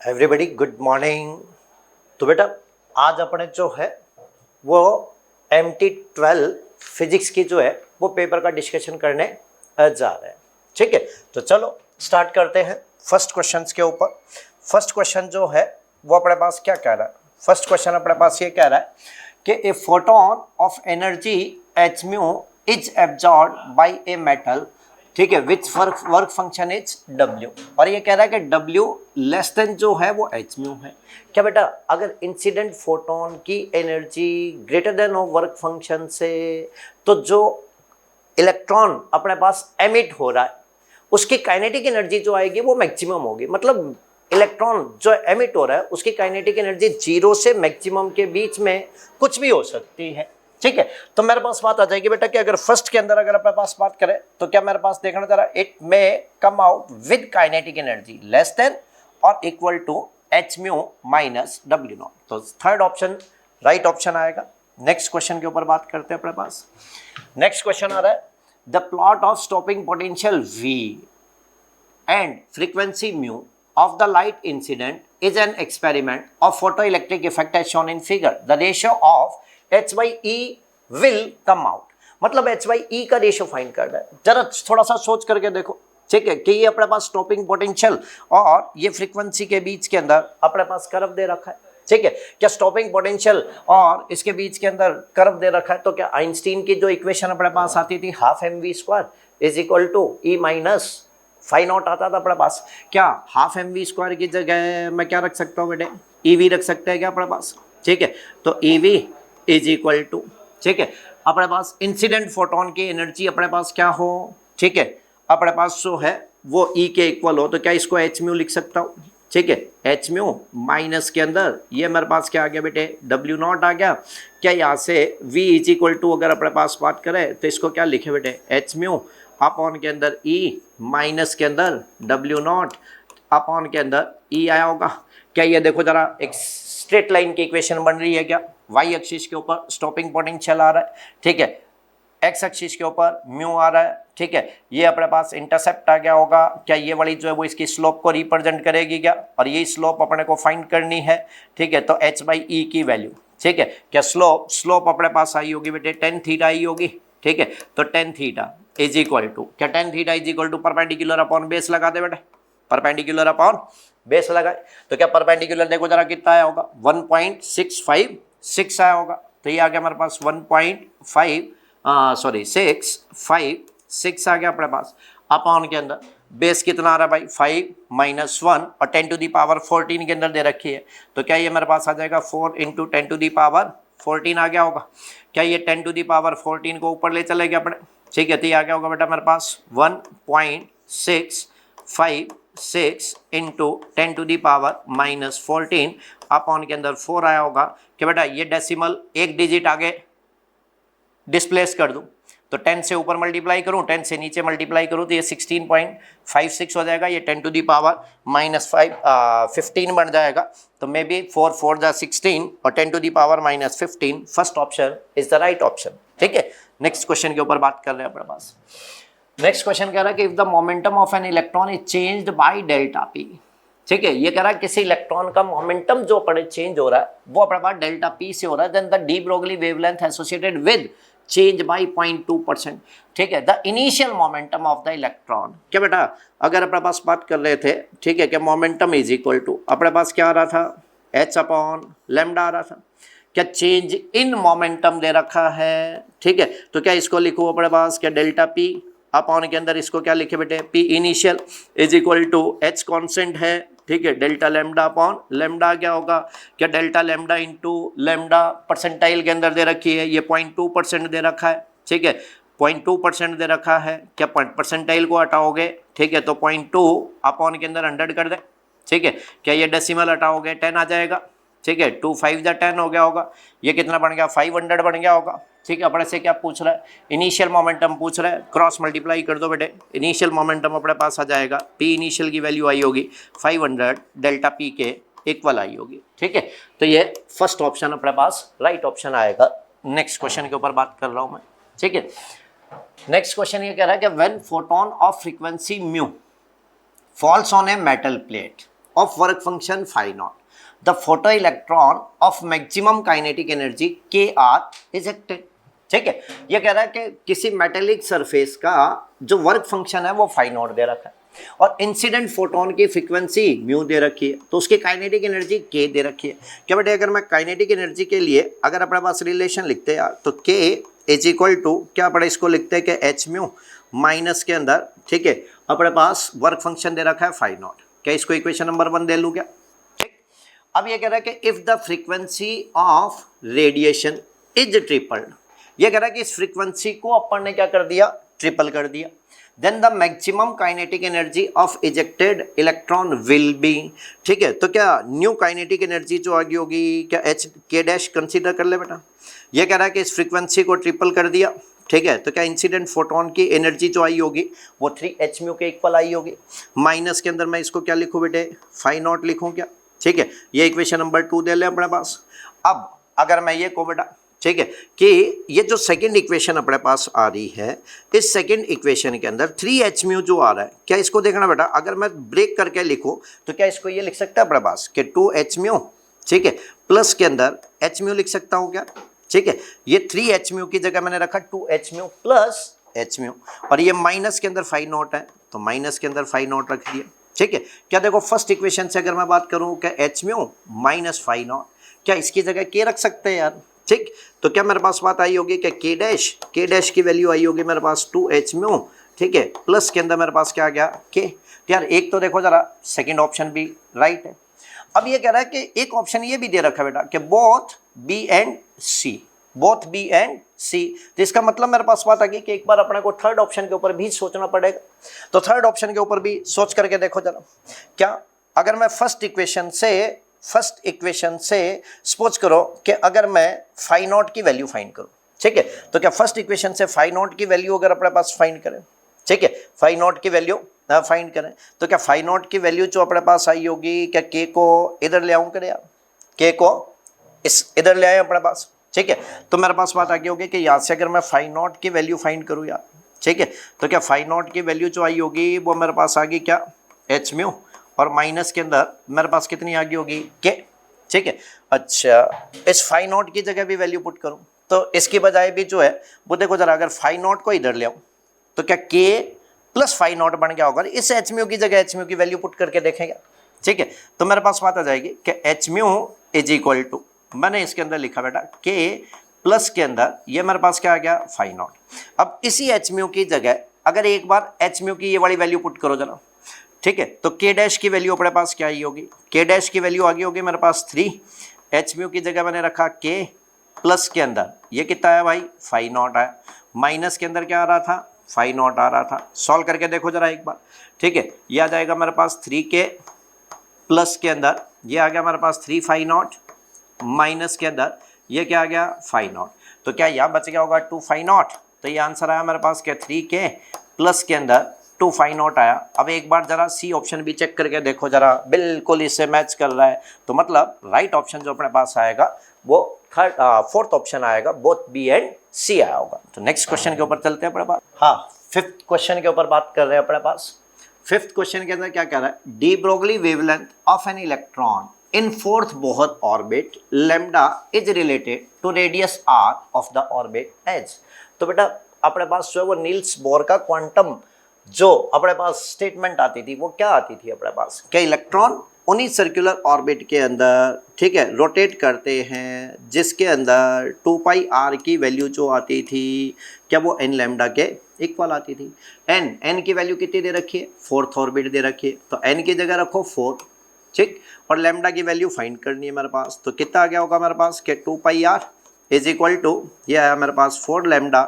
Everybody good morning. तो बेटा आज अपने जो है वो MT12 फिजिक्स की जो है वो पेपर का डिस्कशन करने जा रहे हैं। ठीक है, तो चलो स्टार्ट करते हैं फर्स्ट क्वेश्चन के ऊपर। फर्स्ट क्वेश्चन जो है वो अपने पास क्या कह रहा है? फर्स्ट क्वेश्चन अपने पास ये कह रहा है कि a photon of energy h mu is absorb by a metal, ठीक है, which work function is W। और ये कह रहा है कि W लेस देन जो है वो h म्यू है। क्या बेटा, अगर इंसिडेंट फोटोन की एनर्जी ग्रेटर देन हो वर्क फंक्शन से, तो जो इलेक्ट्रॉन अपने पास एमिट हो रहा है उसकी काइनेटिक एनर्जी जो आएगी वो मैक्सिमम होगी। मतलब इलेक्ट्रॉन जो एमिट हो रहा है उसकी काइनेटिक एनर्जी 0 से मैक्सिमम के बीच में कुछ भी हो सकती है। ठीक है, तो मेरे पास बात आ जाएगी बेटा कि अगर फर्स्ट के अंदर अगर अपने पास बात करें तो क्या मेरे पास देखना जरा, it may come out with kinetic energy less than or equal to h mu minus W naught. तो थर्ड ऑप्शन राइट ऑप्शन आएगा। नेक्स्ट क्वेश्चन के ऊपर बात करते हैं अपने पास। नेक्स्ट क्वेश्चन आ रहा है the plot of stopping potential V and frequency mu of the light incident is an experiment of photoelectric effect as shown in figure. The ratio of h by e will come out। मतलब h by e का ratio find करना है। जरा थोड़ा सा सोच करके देखो, ठीक है, कि ये अपने पास स्टॉपिंग पोटेंशियल और ये फ्रीक्वेंसी के बीच के अंदर अपने पास कर्व दे रखा है। ठीक है, क्या स्टॉपिंग पोटेंशियल और इसके बीच के अंदर कर्व दे रखा है, तो क्या आइंस्टीन की जो इक्वेशन अपने पास आती थी half mv² is equal to e minus phi naught आता था अपने पास। क्या हाफ mv² की जगह मैं क्या रख सकता हूँ बेटे, ev रख सकते हैं क्या अपने पास? ठीक है, तो ev इज इक्वल टू, ठीक है, अपने पास इंसिडेंट फोटोन की एनर्जी अपने पास क्या हो, ठीक है, अपने पास जो है वो e के इक्वल हो, तो क्या इसको h म्यू लिख सकता हूँ। ठीक है, h म्यू माइनस के अंदर ये मेरे पास क्या आ गया बेटे, W नॉट आ गया। क्या यहाँ से v इज इक्वल टू अगर अपने पास बात करें तो इसको क्या लिखे बेटे, h म्यू अपॉन के अंदर e माइनस के अंदर W नॉट अपॉन के अंदर e आया होगा। क्या ये देखो जरा एक स्ट्रेट लाइन की इक्वेशन बन रही है क्या? y एक्सिस के ऊपर स्टॉपिंग पोटेंशियल आ रहा है, ठीक है, x एक्सिस के ऊपर म्यू आ रहा है, ठीक है, ये अपने पास इंटरसेप्ट आ गया होगा। क्या ये वाली जो है वो इसकी स्लोप को रिप्रेजेंट करेगी क्या? और ये स्लोप अपने को फाइंड करनी है। ठीक है, तो h बाई ई की वैल्यू, ठीक है, क्या स्लोप अपने पास आई होगी बेटे tan थीटा आई होगी। ठीक है, तो tan theta is equal to, क्या tan theta is equal to perpendicular upon base लगा दे बेटे, परपेंडिकुलर अपॉन बेस लगाए, तो क्या परपेंडिकुलर देखो जरा कितना आया होगा, 1.656 आया होगा। तो ये आ गया हमारे पास 656 आ गया अपने पास। अपॉन के अंदर बेस कितना आ रहा है भाई, 5 माइनस 1 और 10 टू दी पावर 14 के अंदर दे रखी है, तो क्या ये मेरे पास आ जाएगा 4 इंटू 10 टू दी पावर 14 आ गया होगा। क्या ये 10 टू दी पावर 14 को ऊपर ले चलेंगे अपने, ठीक है, तो ये आ गया होगा बेटा मेरे पास 1.656 into 10 to the power minus 14 upon के अंदर 4 आया होगा। क्या बेटा ये डेसिमल एक डिजिट आगे डिस्प्लेस कर दूं तो 10 से ऊपर मल्टीप्लाई करूं, 10 से नीचे मल्टीप्लाई करूं तो ये 16.56 हो जाएगा। ये 10 टू दी पावर माइनस 15 बन जाएगा। तो मे बी 4 4 जा 16 और 10 to the power minus 15 first option is the right option. ठीक है, नेक्स्ट क्वेश्चन के ऊपर बात कर रहे हैं अपने पास। नेक्स्ट क्वेश्चन कह रहा है कि if the momentum of an electron is changed by delta P, ठीक है, ये कह रहा है किसी इलेक्ट्रॉन का मोमेंटम जो अपने चेंज हो रहा है वो अपने पास डेल्टा पी से हो रहा है, then the de Broglie wavelength associated with change by 0.2%। ठीक है, the initial momentum of the electron, क्या बेटा अगर अपने पास बात कर रहे थे, ठीक है, क्या मोमेंटम इज इक्वल टू अपने पास क्या आ रहा था, h अपॉन लैम्डा आ रहा था। क्या चेंज इन मोमेंटम दे रखा है, ठीक है, तो क्या इसको लिखो अपने पास क्या डेल्टा पी अपॉन के अंदर इसको क्या लिखे बेटे, p initial is equal to h constant है, ठीक है, डेल्टा लैम्डा अपॉन लैम्डा क्या होगा, क्या delta lambda into lambda percentile के अंदर दे रखी है, ये 0.2% दे रखा है। ठीक है, 0.2% दे रखा है, क्या परसेंटाइल को हटाओगे, ठीक है, तो 0.2 अपॉन के अंदर 100 कर दे। ठीक है, क्या ये डेसिमल हटाओगे 10 आ जाएगा। ठीक है, 2 5 जा 10 हो गया होगा, ये कितना बन गया 500 बन गया होगा। ठीक है, अपने से क्या पूछ रहा है, इनिशियल मोमेंटम पूछ रहा है, क्रॉस मल्टीप्लाई कर दो बेटे, इनिशियल मोमेंटम अपने पास आ जाएगा, पी इनिशियल की वैल्यू आई होगी 500 डेल्टा पी के इक्वल आई होगी। ठीक है, तो ये फर्स्ट ऑप्शन अपने पास राइट ऑप्शन आएगा। नेक्स्ट क्वेश्चन के ऊपर बात कर रहा हूँ मैं। ठीक है, नेक्स्ट क्वेश्चन ये कह रहा है कि when photon of frequency mu falls on a metal plate of work function phi naught, the photoelectron of maximum kinetic energy K are ejected। ठीक है, ये कह रहा है कि किसी मेटेलिक सरफेस का जो वर्क फंक्शन है वो फाई नॉट दे रखा है और इंसिडेंट फोटोन की फ्रीक्वेंसी म्यू दे रखी है, तो उसकी काइनेटिक एनर्जी के दे रखी है। क्या बेटे, अगर मैं काइनेटिक एनर्जी के लिए अगर अपने पास रिलेशन लिखते हैं यार, तो के इज इक्वल टू क्या पड़े, इसको लिखते हैं कि एच म्यू माइनस के अंदर, ठीक है, अपने पास वर्क फंक्शन दे रखा है फाई नॉट। क्या इसको इक्वेशन नंबर 1 दे लूँ क्या? ठीक। अब ये कह रहा है कि if the frequency of radiation is tripled, ये कह रहा है कि इस फ्रीक्वेंसी को अपन ने क्या कर दिया, ट्रिपल कर दिया, then the maximum kinetic energy of ejected electron will be. ठीक है, तो क्या न्यू काइनेटिक एनर्जी जो आगे होगी, क्या एच के डैश कंसीडर कर ले बेटा। ये कह रहा है कि इस फ्रीक्वेंसी को ट्रिपल कर दिया, ठीक है, तो क्या इंसिडेंट फोटोन की एनर्जी जो आई होगी वो 3h म्यू के इक्वल आई होगी। माइनस के अंदर मैं इसको क्या लिखूँ बेटे, फाई नॉट लिखूँ क्या? ठीक है, ये इक्वेशन नंबर 2 दे ले अपने पास। अब अगर मैं ये कहूँ बेटा, ठीक है, कि ये जो सेकंड इक्वेशन अपने पास आ रही है, इस सेकंड इक्वेशन के अंदर 3h म्यू जो आ रहा है, क्या इसको देखना बेटा, अगर मैं ब्रेक करके लिखूं तो क्या इसको ये लिख सकता है अपने पास कि 2h म्यू, ठीक है, प्लस के अंदर h म्यू लिख सकता हूं क्या? ठीक है, ये 3h म्यू की जगह मैंने रखा 2h mu plus h mu, और ये माइनस के अंदर फाई नॉट है तो माइनस के अंदर फाई नॉट रख दिया। ठीक है, क्या देखो फर्स्ट इक्वेशन से अगर मैं बात करूं क्या h mu minus phi naught, क्या इसकी जगह के रख सकते हैं यार? ठीक, तो क्या मेरे पास बात आई होगी कि के डैश की वैल्यू आई होगी मेरे पास 2h म्यू, ठीक है, प्लस के अंदर मेरे पास क्या आ गया के। यार एक तो देखो जरा सेकंड ऑप्शन भी राइट है। अब ये कह रहा है कि एक ऑप्शन ये भी दे रखा है बेटा कि both B and C, both B and C, तो इसका मतलब मेरे पास बात आ गई कि एक बार अपने को थर्ड ऑप्शन के ऊपर भी सोचना पड़ेगा। तो थर्ड ऑप्शन के ऊपर भी सोच करके देखो जरा, क्या अगर मैं फर्स्ट इक्वेशन से सपोज करो कि अगर मैं फाई नॉट की वैल्यू फाइंड करूं, ठीक है, तो क्या फर्स्ट इक्वेशन से फाई नॉट की वैल्यू अगर अपने पास फाइंड करें, ठीक है, फाई नॉट की वैल्यू फाइंड करें, तो क्या फाई नॉट की वैल्यू जो अपने पास आई होगी, क्या के को इधर ले आऊं करे यार, के को इस इधर ले आए अपने पास, ठीक है, तो मेरे पास बात आगे होगी कि यहाँ से अगर मैं फाई नॉट की वैल्यू फाइंड करूँ यार, ठीक है, तो क्या फाई नॉट की वैल्यू जो आई होगी वो मेरे पास आ गई क्या एच म्यू, और माइनस के अंदर मेरे पास कितनी आ गई होगी के। ठीक है, अच्छा इस फाई नॉट की जगह भी वैल्यू पुट करूं तो इसकी बजाय भी जो है वो देखो जरा, अगर फाई नॉट को इधर ले आऊं तो क्या के प्लस फाई नॉट बन गया होगा, इस एच म्यू की जगह एच म्यू की वैल्यू पुट करके देखेंगे। ठीक है, तो मेरे पास बात आ जाएगी कि h mu is equal to, मैंने इसके अंदर लिखा बेटा के प्लस के अंदर ये मेरे पास क्या आ गया फाई नॉट। अब इसी एच म्यू की जगह अगर एक बार एच म्यू की ये वाली वैल्यू पुट करो जरा, ठीक है, तो के डैश की वैल्यू अपने पास क्या आई होगी, के डैश की वैल्यू आ गई होगी मेरे पास 3, एच म्यू की जगह मैंने रखा के, प्लस के अंदर ये कितना है भाई फाई नॉट है, माइनस के अंदर क्या आ रहा था फाई नॉट आ रहा था। सॉल्व करके देखो जरा एक बार, ठीक है, ये आ जाएगा मेरे पास 3k प्लस के अंदर ये आ गया मेरे पास 3 फाई नॉट, माइनस के अंदर ये क्या आ गया फाई नॉट, तो क्या यहाँ बच गया होगा 2 फाई नॉट, तो ये आंसर आया मेरे पास क्या 3k प्लस के अंदर 2 फाई नॉट आया। अब एक बार जरा सी ऑप्शन भी चेक करके देखो जरा, बिल्कुल इससे मैच कर रहा है, तो मतलब राइट ऑप्शन जो अपने पास आएगा वो फोर्थ ऑप्शन आएगा, बोथ बी एंड सी आया होगा। तो नेक्स्ट क्वेश्चन के ऊपर चलते हैं अपने पास। हाँ, फिफ्थ क्वेश्चन के ऊपर बात कर रहे हैं अपने पास। फिफ्थ क्वेश्चन के अंदर क्या कह रहा है, de Broglie wavelength of an electron in fourth Bohr orbit lambda is related to radius r of the orbit as. तो बेटा अपने पास जो है वो नील्स बोर का क्वांटम जो अपने पास स्टेटमेंट आती थी वो क्या आती थी अपने पास, क्या इलेक्ट्रॉन उन्हीं सर्कुलर ऑर्बिट के अंदर, ठीक है, रोटेट करते हैं जिसके अंदर 2 पाई आर की वैल्यू जो आती थी क्या वो एन लैम्डा के इक्वल आती थी। एन की वैल्यू कितनी दे रखी है, फोर्थ ऑर्बिट दे रखी है, तो एन की जगह रखो 4, ठीक, और लैम्डा की वैल्यू फाइंड करनी है मेरे पास, तो कितना आ गया होगा मेरे पास कि 2 पाई आर इज इक्वल टू ये आया मेरे पास 4 लैम्डा,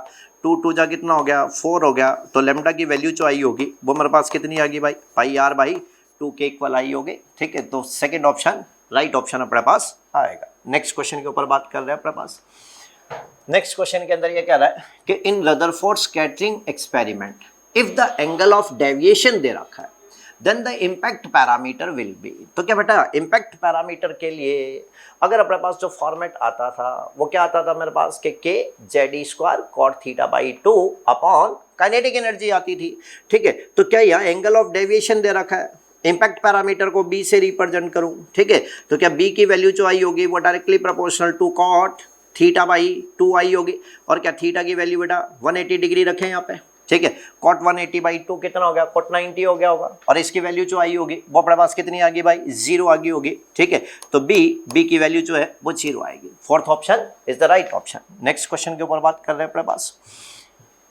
2 जा कितना हो गया 4 हो गया, तो लैम्डा की वैल्यू जो आई होगी वो मेरे पास कितनी आ गई भाई पाई आर बाई 2 के इक्वल आई होगी। ठीक है, तो सेकंड ऑप्शन राइट ऑप्शन अपने पास आएगा। नेक्स्ट क्वेश्चन के ऊपर बात कर रहे हैं अपने पास। नेक्स्ट क्वेश्चन के अंदर ये कह रहा है कि in Rutherford scattering experiment if the angle of deviation दे रखा है then the impact parameter will be. तो क्या बेटा इम्पैक्ट पैरामीटर के लिए अगर अपने पास जो फॉर्मेट आता था वो क्या आता था मेरे पास के Z square cot theta by 2 upon kinetic energy आती थी। ठीक है, तो क्या यहाँ एंगल ऑफ डेविएशन दे रखा है, इम्पैक्ट पैरामीटर को बी से रिप्रेजेंट करूं, ठीक है, तो क्या बी की वैल्यू जो आई होगी वो directly proportional to cot theta by 2 आई होगी, और क्या थीटा की वैल्यू बेटा 180 डिग्री रखें यहाँ पे, ठीक है, कॉट 180 बाई 2 कितना हो गया, कॉट 90 हो गया होगा, और इसकी वैल्यू जो आई होगी वो अपने पास कितनी आ गई भाई, 0 आ गई होगी, ठीक है, तो बी की वैल्यू जो है वो 0 आएगी। Fourth option is the right option. Next question के ऊपर बात कर रहे हैं अपने पास।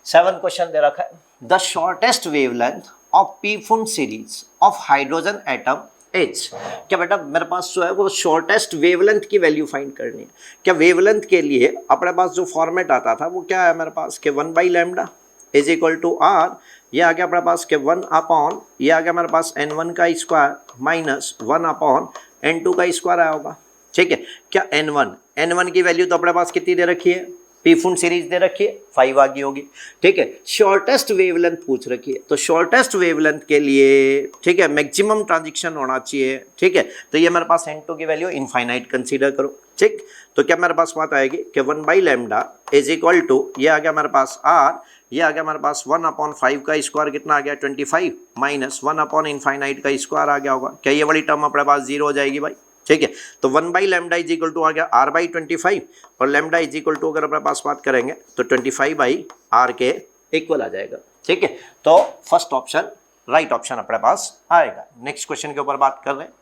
7 क्वेश्चन दे रखा है, the shortest wavelength of Pfund series of hydrogen atom is. क्या बेटा मेरे पास जो है वो शॉर्टेस्ट वेवलेंथ की वैल्यू फाइंड करनी है। क्या वेवलेंथ के लिए अपने पास जो फॉर्मेट आता था वो क्या है मेरे पास, कि 1/λ इज इक्वल टू आर, ये आ गया अपने पास के 1 अपॉन, ये आ गया मेरे पास n1 का स्क्वायर माइनस 1 अपॉन n2 का स्क्वायर आया होगा, ठीक है। क्या n1 की वैल्यू तो अपने पास कितनी दे रखी है, पीफुन सीरीज दे रखी है 5 आ गई होगी, ठीक है। शॉर्टेस्ट वेवलेंथ पूछ रखी है, तो शॉर्टेस्ट वेवलेंथ के लिए, ठीक है, मैक्सिमम ट्रांजिशन होना चाहिए, ठीक है, तो ये मेरे पास n2 की वैल्यू इनफाइनाइट कंसीडर करो, ठीक। तो क्या मेरे पास बात आएगी कि 1/λ इज इक्वल टू, ये आ गया मेरे पास r, ये आ गया मेरे पास 1/5 का स्क्वायर कितना आ गया 25 माइनस 1 इनफाइनाइट का स्क्वायर आ गया होगा। क्या ये वाली टर्म अपने पास 0 हो जाएगी भाई, ठीक है। तो 1/λ इज इक्वल टू आ गया r/25, और लैम्डा इज इक्वल टू अगर अपने पास बात करेंगे तो 25/r के इक्वल आ जाएगा, ठीक है। तो फर्स्ट ऑप्शन राइट ऑप्शन अपने पास आएगा। नेक्स्ट क्वेश्चन के ऊपर बात कर रहे हैं।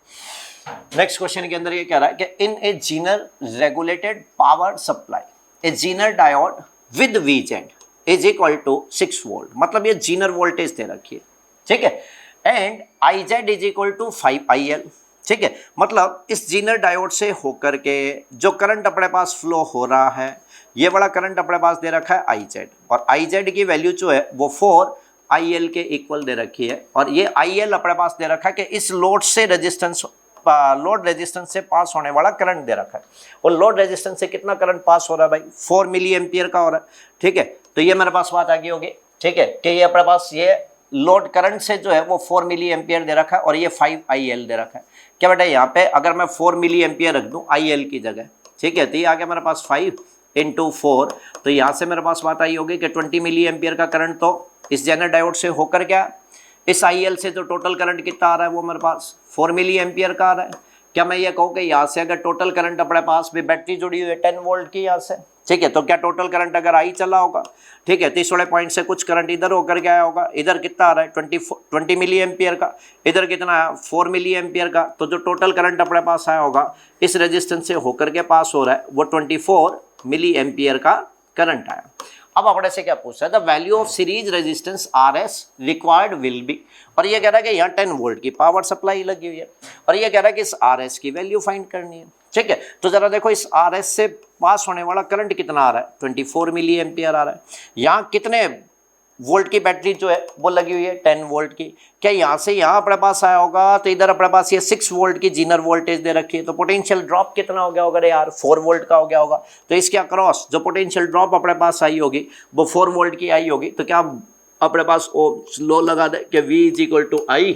नेक्स्ट क्वेश्चन के अंदर ये कह रहा है कि in a zener regulated power supply a zener diode with VZ is equal to 6 volt, मतलब ये जीनर वोल्टेज दे रखी है, ठीक है, and IZ is equal to 5IL, ठीक है, मतलब इस जीनर डायोड से होकर के जो करंट अपने पास फ्लो हो रहा है, ये बड़ा करंट अपने पास दे रखा है IZ, और IZ की वैल्यू जो है वो 4IL के इक्वल दे रखी है, और ये IL अपने पास दे रखा है कि इस लोड से लोड रेजिस्टेंस से पास होने वाला करंट दे रखा है, और लोड रेजिस्टेंस से कितना करंट पास हो रहा है भाई, 4 मिली एम्पियर का हो रहा है, ठीक है। तो ये मेरे पास बात आ गई होगी, ठीक है, कि ये अपने पास ये लोड करंट से जो है वो 4 मिली एम्पियर दे रखा है, और ये 5IL दे रखा है। क्या बेटा यहाँ पे अगर मैं 4 मिली एम्पियर रख दूं IL की जगह, ठीक है, तो ये आ गया मेरे पास 5 × 4, तो यहाँ से मेरे पास बात आई होगी कि 20 मिली एम्पियर का करंट तो इस जेनर डायोड से होकर क्या इस IL से जो टोटल करंट कितना आ रहा है वो मेरे पास 4 मिली एम्पियर का आ रहा है। क्या मैं ये कहूँ कि यहाँ से अगर टोटल करंट अपने पास भी बैटरी जुड़ी हुई है 10 वोल्ट की यहाँ से, ठीक है, तो क्या टोटल करंट अगर आई चला होगा, ठीक है, 30 वाले पॉइंट से कुछ करंट इधर होकर के आया होगा, इधर कितना आ रहा है 20 मिली एम्पियर का, इधर कितना आया 4 मिली एम्पियर का, तो जो टोटल करंट अपने पास आया होगा इस रेजिस्टेंस से होकर के पास हो रहा है वो 24 मिली एम्पियर का करंट आया। अब अपने से क्या पूछ रहा है, the value of series resistance RS required will be, और ये कह रहा है कि यहाँ 10 वोल्ट की पावर सप्लाई लगी हुई है, और ये कह रहा है कि इस RS की वैल्यू फाइंड करनी है, ठीक है। तो जरा देखो इस RS से पास होने वाला करंट कितना आ रहा है, 24 मिली एम्पियर आ रहा है, यहाँ कितने वोल्ट की बैटरी जो है वो लगी हुई है 10 वोल्ट की। क्या यहाँ से यहाँ अपने पास आया होगा तो इधर अपने पास ये 6 वोल्ट की जीनर वोल्टेज दे रखी है, तो पोटेंशियल ड्रॉप कितना हो गया होगा यार 4 वोल्ट का हो गया होगा। तो इसके अक्रॉस जो पोटेंशियल ड्रॉप अपने पास आई होगी वो 4 वोल्ट की आई होगी। तो क्या अपने पास वो लो लगा दे कि V = I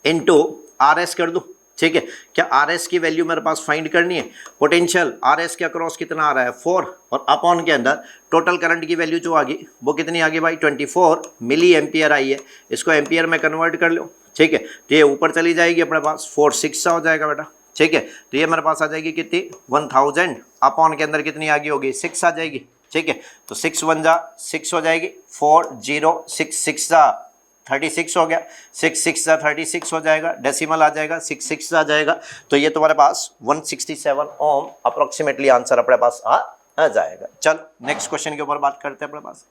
× RS कर दूँ, ठीक है। क्या RS की वैल्यू मेरे पास फाइंड करनी है, पोटेंशियल RS के अक्रॉस कितना आ रहा है 4, और अपॉन के अंदर टोटल करंट की वैल्यू जो आ गई वो कितनी आ गई भाई 24 मिली एम्पियर आई है, इसको एम्पियर में कन्वर्ट कर लो, ठीक है। तो ये ऊपर चली जाएगी अपने पास 4 6 हो जाएगा बेटा, ठीक है। तो ये मेरे पास आ जाएगी कितनी 1000, अपॉन के अंदर कितनी आ गई होगी 6 आ जाएगी, ठीक है। तो 6 1 जा 6 हो जाएगी, 4 0 6 6 जा 36 हो गया, 6 6 जा 36 हो जाएगा, डेसिमल आ जाएगा 6 6 आ जाएगा। तो ये तुम्हारे पास 167 ओम अप्रोक्सीमेटली आंसर अपने पास आ जाएगा। चलो नेक्स्ट क्वेश्चन के ऊपर बात करते हैं अपने पास।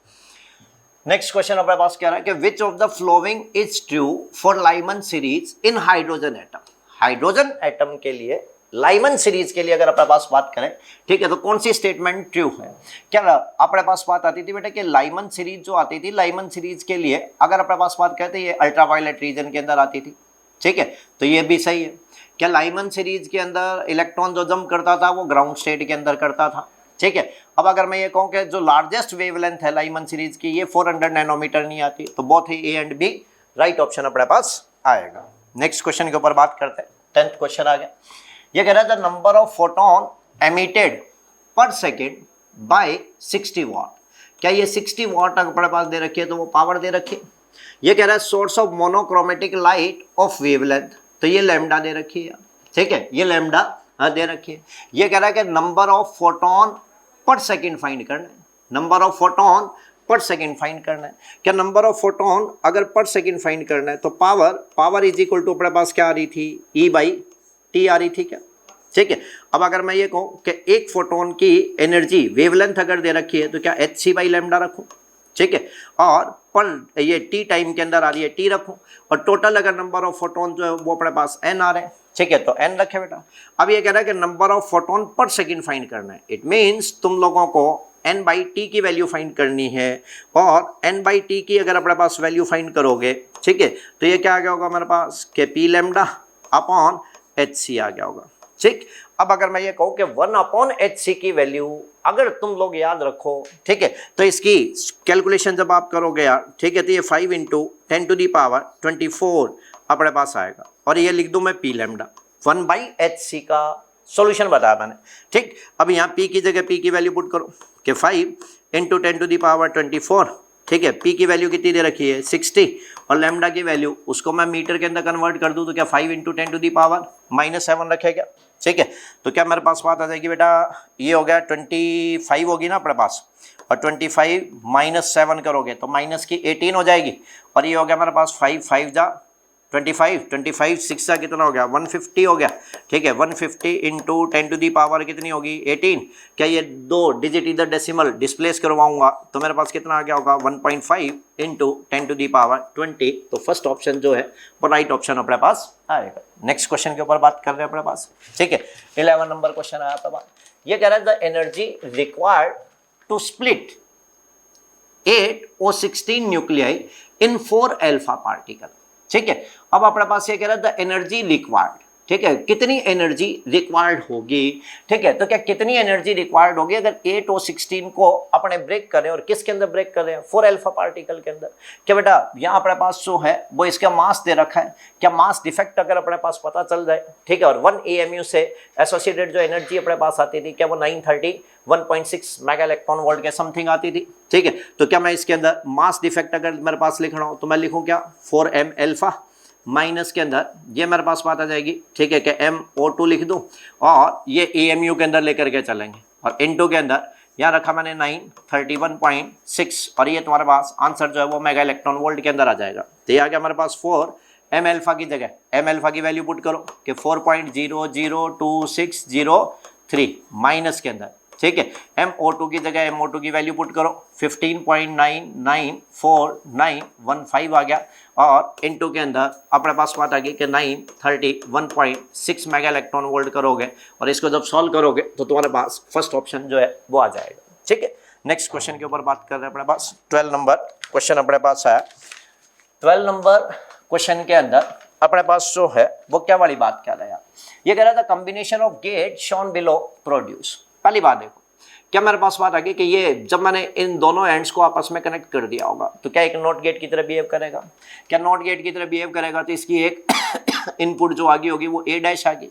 नेक्स्ट क्वेश्चन अपने पास क्या रहा है कि which of the following is true for Lyman series in hydrogen atom. Hydrogen atom के लिए लाइमन सीरीज के लिए अगर अपने पास बात करें, ठीक है, तो कौन सी स्टेटमेंट ट्रू है। क्या अपने पास बात आती थी बेटा कि लाइमन सीरीज जो आती थी, लाइमन सीरीज के लिए अगर अपने पास बात कहते हैं ये अल्ट्रावायलेट रीजन के अंदर आती थी, ठीक है, तो ये भी सही है। क्या लाइमन सीरीज के अंदर इलेक्ट्रॉन जो जंप करता था वो ग्राउंड स्टेट के अंदर करता था, ठीक है। अब अगर मैं ये कहूँ कि जो लार्जेस्ट वेवलेंथ है लाइमन सीरीज की ये 400 नैनोमीटर नहीं आती, तो both he A and B right option अपने पास आएगा। नेक्स्ट क्वेश्चन के ऊपर बात करते हैं। 10th क्वेश्चन आ गया, ये कह रहा है the number of photon emitted पर सेकेंड बाय 60 वाट। क्या ये 60 वाट अपने पास दे रखी है तो वो पावर दे रखी है। ये कह रहा है source of monochromatic light of wavelength, तो ये लैम्डा दे रखी है, ठीक है, ये लैम्डा दे रखी है। ये कह रहा है कि नंबर ऑफ फोटोन पर सेकंड फाइंड करना है, नंबर ऑफ फोटोन पर सेकंड फाइंड करना है। क्या नंबर ऑफ फोटोन अगर पर सेकंड फाइंड करना है तो पावर इज इक्वल टू अपने पास क्या आ रही थी, E बाई टी आ रही थी क्या, ठीक है। अब अगर मैं ये कहूँ कि एक फोटोन की एनर्जी वेवलेंथ अगर दे रखी है तो क्या hc बाई लैम्डा रखूँ, ठीक है, और पर ये टी टाइम के अंदर आ रही है टी रखूँ, और टोटल अगर नंबर ऑफ फोटोन जो है वो अपने पास n आ रहे हैं, ठीक है, तो n रखे बेटा। अब ये कह रहा है कि नंबर ऑफ फोटोन पर सेकंड फाइंड करना है, इट मीन्स तुम लोगों को n बाई टी की वैल्यू फाइंड करनी है, और n बाई टी की अगर अपने पास वैल्यू फाइंड करोगे, ठीक है, तो ये क्या आ गया होगा हमारे पास के पी लैम्डा अपॉन hc आ गया होगा, ठीक। अब अगर मैं ये कहूँ कि 1 अपॉन hc की वैल्यू अगर तुम लोग याद रखो, ठीक है, तो इसकी कैलकुलेशन जब आप करोगे यार, ठीक है, तो ये 5 इंटू 10 टू दी पावर 24 अपने पास आएगा, और ये लिख दूं मैं पी लैम्डा 1 बाई hc का सॉल्यूशन बताया मैंने, ठीक। अब यहाँ p की जगह p की वैल्यू पुट करो कि 5 इंटू 10 टू दी पावर 24, ठीक है, p की वैल्यू कितनी दे रखी है 60, और लैम्डा की वैल्यू उसको मैं मीटर के अंदर कन्वर्ट कर दूं तो क्या 5 इंटू 10 टू दी पावर -7 रखेगा, ठीक है। तो क्या मेरे पास बात आ जाएगी बेटा, ये हो गया 25 होगी ना अपने पास, और 25 -7 करोगे तो माइनस की 18 हो जाएगी, और ये हो गया मेरे पास 5 5 जा 25 6 का कितना हो गया 150 हो गया, ठीक है। 150 इंटू 10 टू दी पावर कितनी होगी 18, क्या ये दो डिजिट इधर डेसिमल डिस्प्लेस करवाऊंगा तो मेरे पास कितना आ गया होगा 1.5 इंटू 10 टू दी पावर 20, तो फर्स्ट ऑप्शन जो है वो राइट ऑप्शन अपने पास आएगा। नेक्स्ट क्वेश्चन के ऊपर बात कर रहे हैं अपने पास, ठीक है, 11 नंबर क्वेश्चन आया अपने पास। ये कह रहा है the energy required to split 8 और 16 न्यूक्लियाई इन 4 अल्फा पार्टिकल, ठीक है। अब अपने पास ये कह रहा है द एनर्जी रिक्वायर्ड, ठीक है, कितनी एनर्जी रिक्वायर्ड होगी, ठीक है, तो क्या कितनी एनर्जी रिक्वायर्ड होगी अगर 8 और 16 को अपने ब्रेक करें, और किसके अंदर ब्रेक कर रहे हैं 4 अल्फा पार्टिकल के अंदर। क्या बेटा यहाँ अपने पास जो है वो इसका मास दे रखा है, क्या मास डिफेक्ट अगर अपने पास पता चल जाए, ठीक है, और 1 AMU से एसोसिएटेड जो एनर्जी अपने पास आती थी क्या वो 931.6 मेगा इलेक्ट्रॉन वोल्ट के समथिंग आती थी, ठीक है। तो क्या मैं इसके अंदर मास डिफेक्ट अगर मेरे पास लिख रहा हूँ तो मैं लिखूँ क्या 4m अल्फा माइनस के अंदर ये मेरे पास बात आ जाएगी, ठीक है, कि MO2 लिख दूं, और ये AMU के अंदर लेकर के चलेंगे, और इनटू के अंदर यहाँ रखा मैंने 931.6, और ये तुम्हारे पास आंसर जो है वो मेगा इलेक्ट्रॉन वोल्ट के अंदर आ जाएगा। तो ये आ गया हमारे पास 4m अल्फा की जगह m अल्फा की वैल्यू पुट करो कि 4.00263 माइनस के अंदर, ठीक है, MO2 की जगह MO2 की वैल्यू पुट करो 15.99491 आ गया, और इनटू के अंदर अपने पास बात आ गई कि 931.6 मेगा इलेक्ट्रॉन वोल्ट करोगे, और इसको जब सॉल्व करोगे तो तुम्हारे पास फर्स्ट ऑप्शन जो है वो आ जाएगा, ठीक है। नेक्स्ट क्वेश्चन के ऊपर बात कर रहे हैं अपने पास 12 नंबर क्वेश्चन अपने पास आया। 12 नंबर क्वेश्चन के अंदर अपने पास जो है वो क्या वाली बात कर रहा है, ये कह रहा था combination of gate shown below produce. पहली बात देखो, क्या मेरे पास बात आ गई कि ये जब मैंने इन दोनों एंड्स को आपस में कनेक्ट कर दिया होगा तो क्या एक नॉट गेट की तरह बिहेव करेगा, क्या नॉट गेट की तरह बिहेव करेगा, तो इसकी एक इनपुट जो आगे होगी वो A डैश आगी,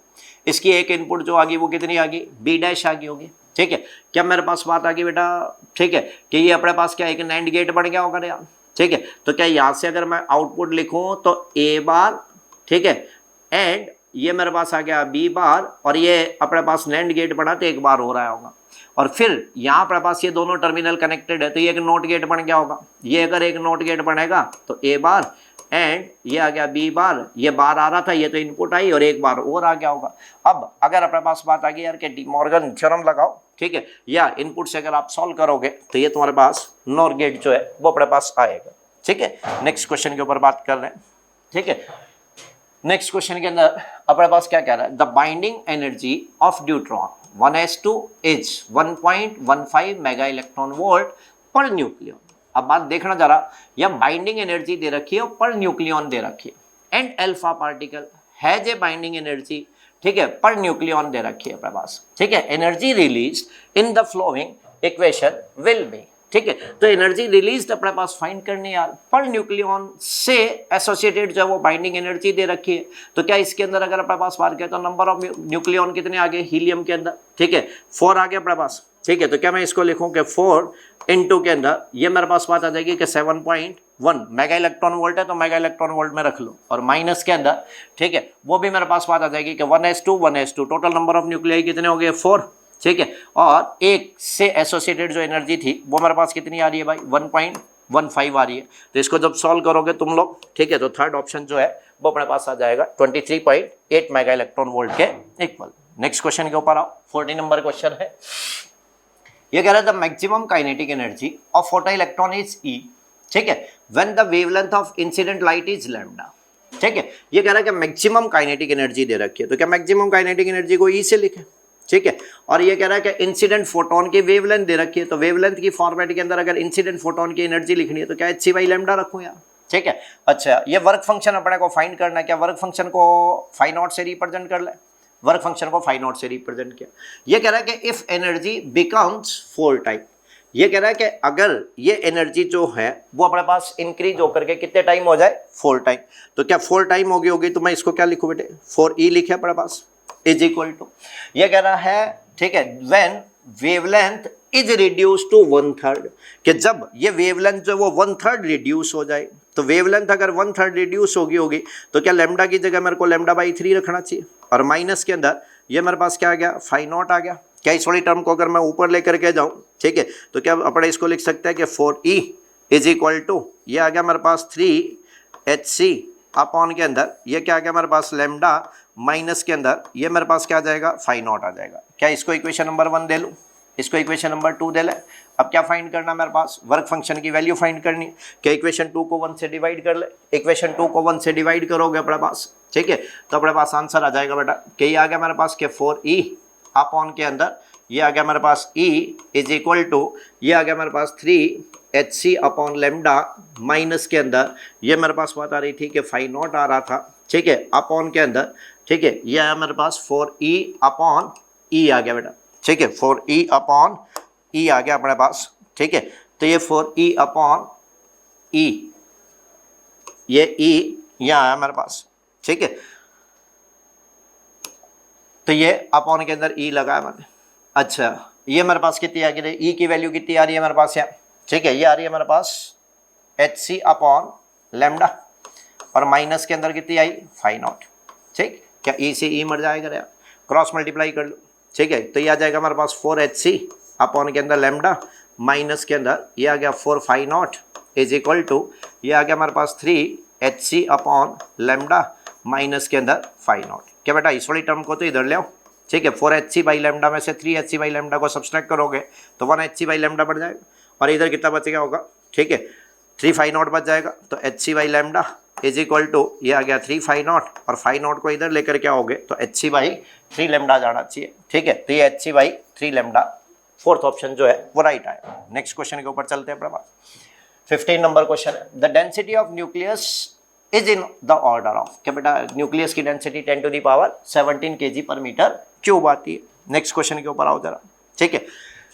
इसकी एक इनपुट जो आगी वो कितनी आगी B डैश आगी होगी, ठीक है। क्या मेरे पास बात आ गई बेटा, ठीक है, कि ये अपने पास क्या एक नैंड गेट बन गया होगा यार, ठीक है। तो क्या यहाँ से अगर मैं आउटपुट लिखूं तो A बार, ठीक है, एंड ये मेरे पास आ गया B बार, और ये अपने पास नैंड गेट बना तो एक बार हो रहा होगा, और फिर यहाँ अपने पास ये दोनों टर्मिनल कनेक्टेड है तो ये एक नोट गेट बन गया होगा। ये अगर एक नोट गेट बनेगा तो A बार, एंड ये आ गया B बार, ये बार आ रहा था, ये तो इनपुट आई और एक बार और आ गया होगा। अब अगर अपने पास बात आ गई यार कि डी मॉर्गन थ्योरम लगाओ, ठीक है, या इनपुट से अगर आप सॉल्व करोगे तो ये तुम्हारे पास नॉर गेट जो है वो अपने पास आएगा, ठीक है। नेक्स्ट क्वेश्चन के ऊपर बात कर रहे हैं, ठीक है। नेक्स्ट क्वेश्चन के अंदर अपने पास क्या कह रहा है, the binding energy of deuteron 1s2 is 1.15 mega electron volt per nucleon. अब बात देखना जरा, यह बाइंडिंग एनर्जी दे रखी है और पर न्यूक्लियन दे रखी है, and alpha particle has a binding energy, ठीक है, पर न्यूक्लियन दे रखी है अपने पास, ठीक है। Energy release in the flowing equation will be, ठीक है। तो एनर्जी रिलीज अपने पास फाइंड करनी यार, पर न्यूक्लियन से एसोसिएटेड जो है वो बाइंडिंग एनर्जी दे रखी है, तो क्या इसके अंदर अगर अपने पास बात किया तो नंबर ऑफ न्यूक्लियन कितने आ गए हीलियम के अंदर, ठीक है, 4 आ गए अपने पास, ठीक है। तो क्या मैं इसको लिखूं कि 4 इंटू के अंदर ये मेरे पास बात आ जाएगी कि 7.8 1 मेगा इलेक्ट्रॉन वोल्ट है तो मेगा इलेक्ट्रॉन वोल्ट में रख लो, और माइनस के अंदर, ठीक है, वो भी मेरे पास बात आ जाएगी कि 1s2 total number of nuclei कितने हो गए 4, ठीक है, और एक से एसोसिएटेड जो एनर्जी थी वो मेरे पास कितनी आ रही है भाई 1.15 आ रही है। तो इसको जब सॉल्व करोगे तुम लोग, ठीक है, तो थर्ड ऑप्शन जो है वो अपने पास आ जाएगा 23.8 मेगा इलेक्ट्रॉन वोल्ट के इक्वल। नेक्स्ट क्वेश्चन के ऊपर आओ, 40 नंबर क्वेश्चन है। ये कह रहा है the maximum kinetic energy of photo electron is E, ठीक है, when the wavelength of incident light is lambda, ठीक है। ये कह रहा है कि मैक्सिमम काइनेटिक एनर्जी दे रखी है, तो क्या मैक्सिमम काइनेटिक एनर्जी को E से लिखे, ठीक है, और ये कह रहा है कि इंसिडेंट फोटोन की वेवलेंथ दे रखी है, तो वेवलेंथ की फॉर्मेट के अंदर अगर इंसिडेंट फोटोन की एनर्जी लिखनी है तो क्या hc लैम्डा रखूं यार, ठीक है। अच्छा, ये वर्क फंक्शन अपने को फाइंड करना है, क्या वर्क फंक्शन को फाई नॉट से रिप्रेजेंट कर ले, वर्क फंक्शन को फाई नॉट से रिप्रेजेंट किया। ये कह रहा है कि इफ एनर्जी बिकम्स 4 टाइम, ये कह रहा है कि अगर ये एनर्जी जो है वो अपने पास इंक्रीज होकर के कितने टाइम हो जाए 4 टाइम, तो क्या 4 टाइम होगी तो मैं इसको क्या लिखूं बेटे 4e लिखे अपने पास इज इक्वल टू, ये कह रहा है, ठीक है, when wavelength is reduce to 1/3, कि जब ये वेवलेंथ जो वो 1/3 रिड्यूस हो जाए, तो वेवलेंथ अगर 1/3 रिड्यूस होगी तो क्या लैम्डा की जगह मेरे को λ/3 रखना चाहिए, और माइनस के अंदर ये मेरे पास क्या आ गया फाई नॉट आ गया। क्या इस वाली टर्म को अगर मैं ऊपर लेकर के जाऊं, ठीक है, तो क्या अपने इसको लिख सकते हैं कि 4e इज इक्वल टू, ये आ गया मेरे पास 3hc अपॉन के अंदर ये क्या आ गया मेरे पास लैम्डा, माइनस के अंदर ये मेरे पास क्या आ जाएगा फाई नॉट आ जाएगा। क्या इसको इक्वेशन नंबर 1 दे लूँ, इसको इक्वेशन नंबर 2 दे ले। अब क्या फाइंड करना मेरे पास, वर्क फंक्शन की वैल्यू फाइंड करनी। क्या इक्वेशन 2 को 1 से डिवाइड कर ले, इक्वेशन 2 को 1 से डिवाइड करोगे अपने पास, ठीक है, तो अपने पास आंसर आ जाएगा बेटा, क्या ये आ गया मेरे पास के 4e अपॉन के अंदर ये आ गया मेरे पास e इज इक्वल टू, ये आ गया मेरे पास 3hc अपॉन लैम्डा, माइनस के अंदर ये मेरे पास बात आ रही थी कि फाई नॉट आ रहा था, ठीक है, अपॉन के अंदर, ठीक है, ये आया मेरे पास 4e अपॉन e आ गया बेटा, ठीक है, 4e अपॉन e आ गया अपने पास, ठीक है, तो ये 4e अपॉन e, ये e यहाँ आया मेरे पास, ठीक है, तो ये अपॉन के अंदर e लगाया मैंने। अच्छा, ये मेरे पास कितनी आ गई, e की वैल्यू कितनी आ रही है मेरे पास यहाँ, ठीक है, ये आ रही है मेरे पास hc अपॉन लैम्डा, और माइनस के अंदर कितनी आई फाई नॉट, ठीक, क्या e से e मर जाएगा यार, क्रॉस मल्टीप्लाई कर लो, ठीक है, तो ये आ जाएगा मेरे पास 4hc अपॉन के अंदर लैम्डा, माइनस के अंदर ये आ गया 4 phi naught is equal to, ये आ गया मेरे पास 3hc अपॉन लैम्डा, माइनस के अंदर फाई नॉट। क्या बेटा इस वाली टर्म को तो इधर ले आओ, ठीक है, 4hc बाई लैम्डा में से 3hc बाई लैम्डा को सब्सट्रैक्ट करोगे तो 1hc बाई लैम्डा बढ़ जाएगा, और इधर कितना बचेगा होगा, ठीक है, 3 फाई नॉट बच जाएगा, तो hc by lambda is equal to ये आ गया 3 फाई नॉट, और फाई नॉट को इधर लेकर क्या होगे तो hc बाई 3 लैम्डा जाना चाहिए, ठीक है, तो ये hc by 3 lambda, fourth option जो है वो राइट आएगा। नेक्स्ट क्वेश्चन के ऊपर चलते हैं अपने पास, 15 नंबर क्वेश्चन है, the density of nucleus is in the order of, क्या बेटा न्यूक्लियस की डेंसिटी 10⁻17 kg/m³ आती है। नेक्स्ट क्वेश्चन के ऊपर आओ जरा, ठीक है,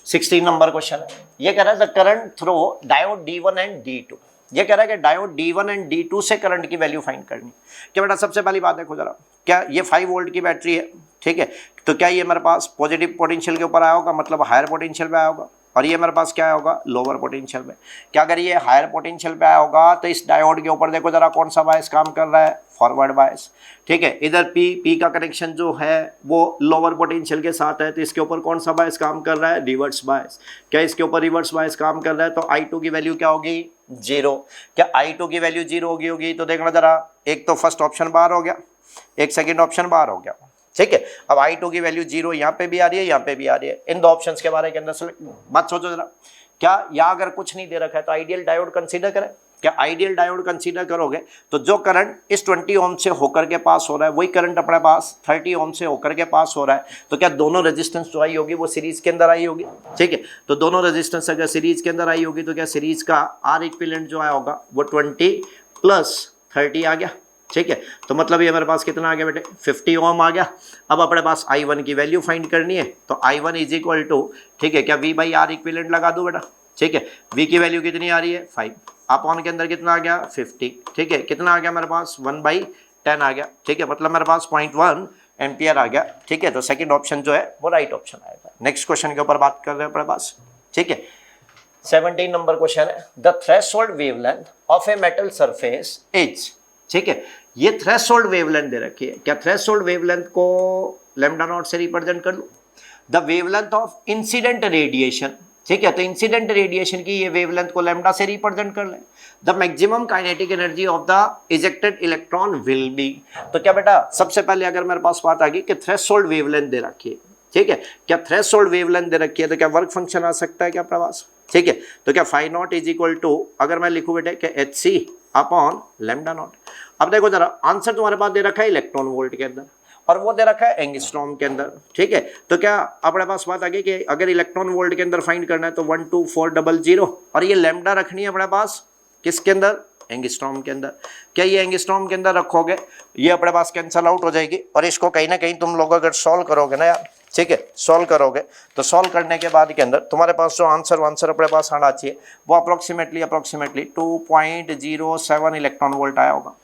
16 नंबर क्वेश्चन है, ये कह रहा है the current through diode D1 and D2, ये कह रहा है कि डायोड D1 एंड D2 से करंट की वैल्यू फाइंड करनी। क्या बेटा सबसे पहली बात देखो जरा, क्या ये 5 वोल्ट की बैटरी है, ठीक है, तो क्या ये मेरे पास पॉजिटिव पोटेंशियल के ऊपर आया होगा, मतलब हायर पोटेंशियल पे आया होगा, और ये मेरे पास क्या होगा लोअर पोटेंशियल पे। क्या अगर ये हायर पोटेंशियल पे आया होगा तो इस डायोड के ऊपर देखो जरा कौन सा बायस काम कर रहा है, फॉरवर्ड बायस, ठीक है, इधर P का कनेक्शन जो है वो लोअर पोटेंशियल के साथ है, तो इसके ऊपर कौन सा बायस काम कर रहा है, रिवर्स बायस। क्या इसके ऊपर रिवर्स बायस काम कर रहा है तो I2 की वैल्यू क्या होगी 0। क्या I2 की वैल्यू 0 होगी तो देखना जरा, एक तो फर्स्ट ऑप्शन बाहर हो गया, एक सेकेंड ऑप्शन बाहर हो गया, ठीक है। अब I2 की वैल्यू 0 यहाँ पे भी आ रही है, यहाँ पे भी आ रही है, इन दो ऑप्शंस के बारे के अंदर सेलेक्ट बात सोचो जरा। क्या यहाँ अगर कुछ नहीं दे रखा है तो आइडियल डायोड कंसीडर करें। क्या आइडियल डायोड कंसीडर करोगे तो जो करंट इस 20 ओम से होकर के पास हो रहा है वही करंट अपने पास 30 ओम से होकर के पास हो रहा है, तो क्या दोनों रेजिस्टेंस जो आई होगी वो सीरीज के अंदर आई होगी, ठीक है। तो दोनों रेजिस्टेंस अगर सीरीज के अंदर आई होगी तो क्या सीरीज का आर इक्विवेलेंट जो आया होगा वो 20 + 30 आ गया, ठीक है। तो मतलब ये मेरे पास कितना आ गया बेटे 50 ओम आ गया। अब अपने पास I1 की वैल्यू फाइंड करनी है, तो I1 = ठीक है, क्या V/R इक्विवेलेंट लगा दूं बेटा, ठीक है। V की वैल्यू कितनी आ रही है 5, अपॉन के अंदर कितना आ गया 50, ठीक है, कितना आ गया मेरे पास 1/10 आ गया, ठीक है, मतलब मेरे पास 0.1 एम्पियर आ गया, ठीक है। तो सेकंड ऑप्शन जो है वो राइट ऑप्शन आएगा। नेक्स्ट क्वेश्चन के ऊपर बात कर रहे हैं अपने पास, ठीक है। 17 नंबर क्वेश्चन है, the threshold wavelength of a metal surface is, ठीक है, ये थ्रेशोल्ड वेवलेंथ दे रखी है, क्या थ्रेशोल्ड वेवलेंथ को लैम्डा नॉट से रिप्रेजेंट कर लूं? The wavelength of incident radiation, ठीक है, तो इंसिडेंट रेडिएशन की ये वेवलेंथ को लैम्डा से रिप्रेजेंट कर ले। The maximum kinetic energy of the ejected electron will be, तो क्या बेटा सबसे पहले अगर मेरे पास बात आ गई कि थ्रेशोल्ड वेवलेंथ दे रखी है, ठीक है, क्या थ्रेशोल्ड वेवलेंथ दे रखी है तो क्या वर्क फंक्शन आ सकता है क्या प्रवास, ठीक है, तो क्या phi naught is equal to, अगर मैं लिखूं बेटे कि h c upon lambda naught. अब देखो जरा आंसर तुम्हारे पास दे रखा है इलेक्ट्रॉन वोल्ट के अंदर और वो दे रखा है एंगस्ट्रॉम के अंदर, ठीक है, तो क्या अपने पास बात आ गई कि अगर इलेक्ट्रॉन वोल्ट के अंदर फाइंड करना है तो 12400 और ये लैम्डा रखनी है अपने पास किसके अंदर, एंगस्ट्रॉम के अंदर। क्या ये एंगस्ट्रॉम के अंदर रखोगे ये अपने पास कैंसल आउट हो जाएगी और इसको कहीं ना कहीं तुम लोग अगर सॉल्व करोगे ना यार, ठीक है, सॉल्व करोगे तो सॉल्व करने के बाद के अंदर तुम्हारे पास जो आंसर अपने पास आना चाहिए वो अप्रोक्सीमेटली 2.07 इलेक्ट्रॉन वोल्ट आया होगा,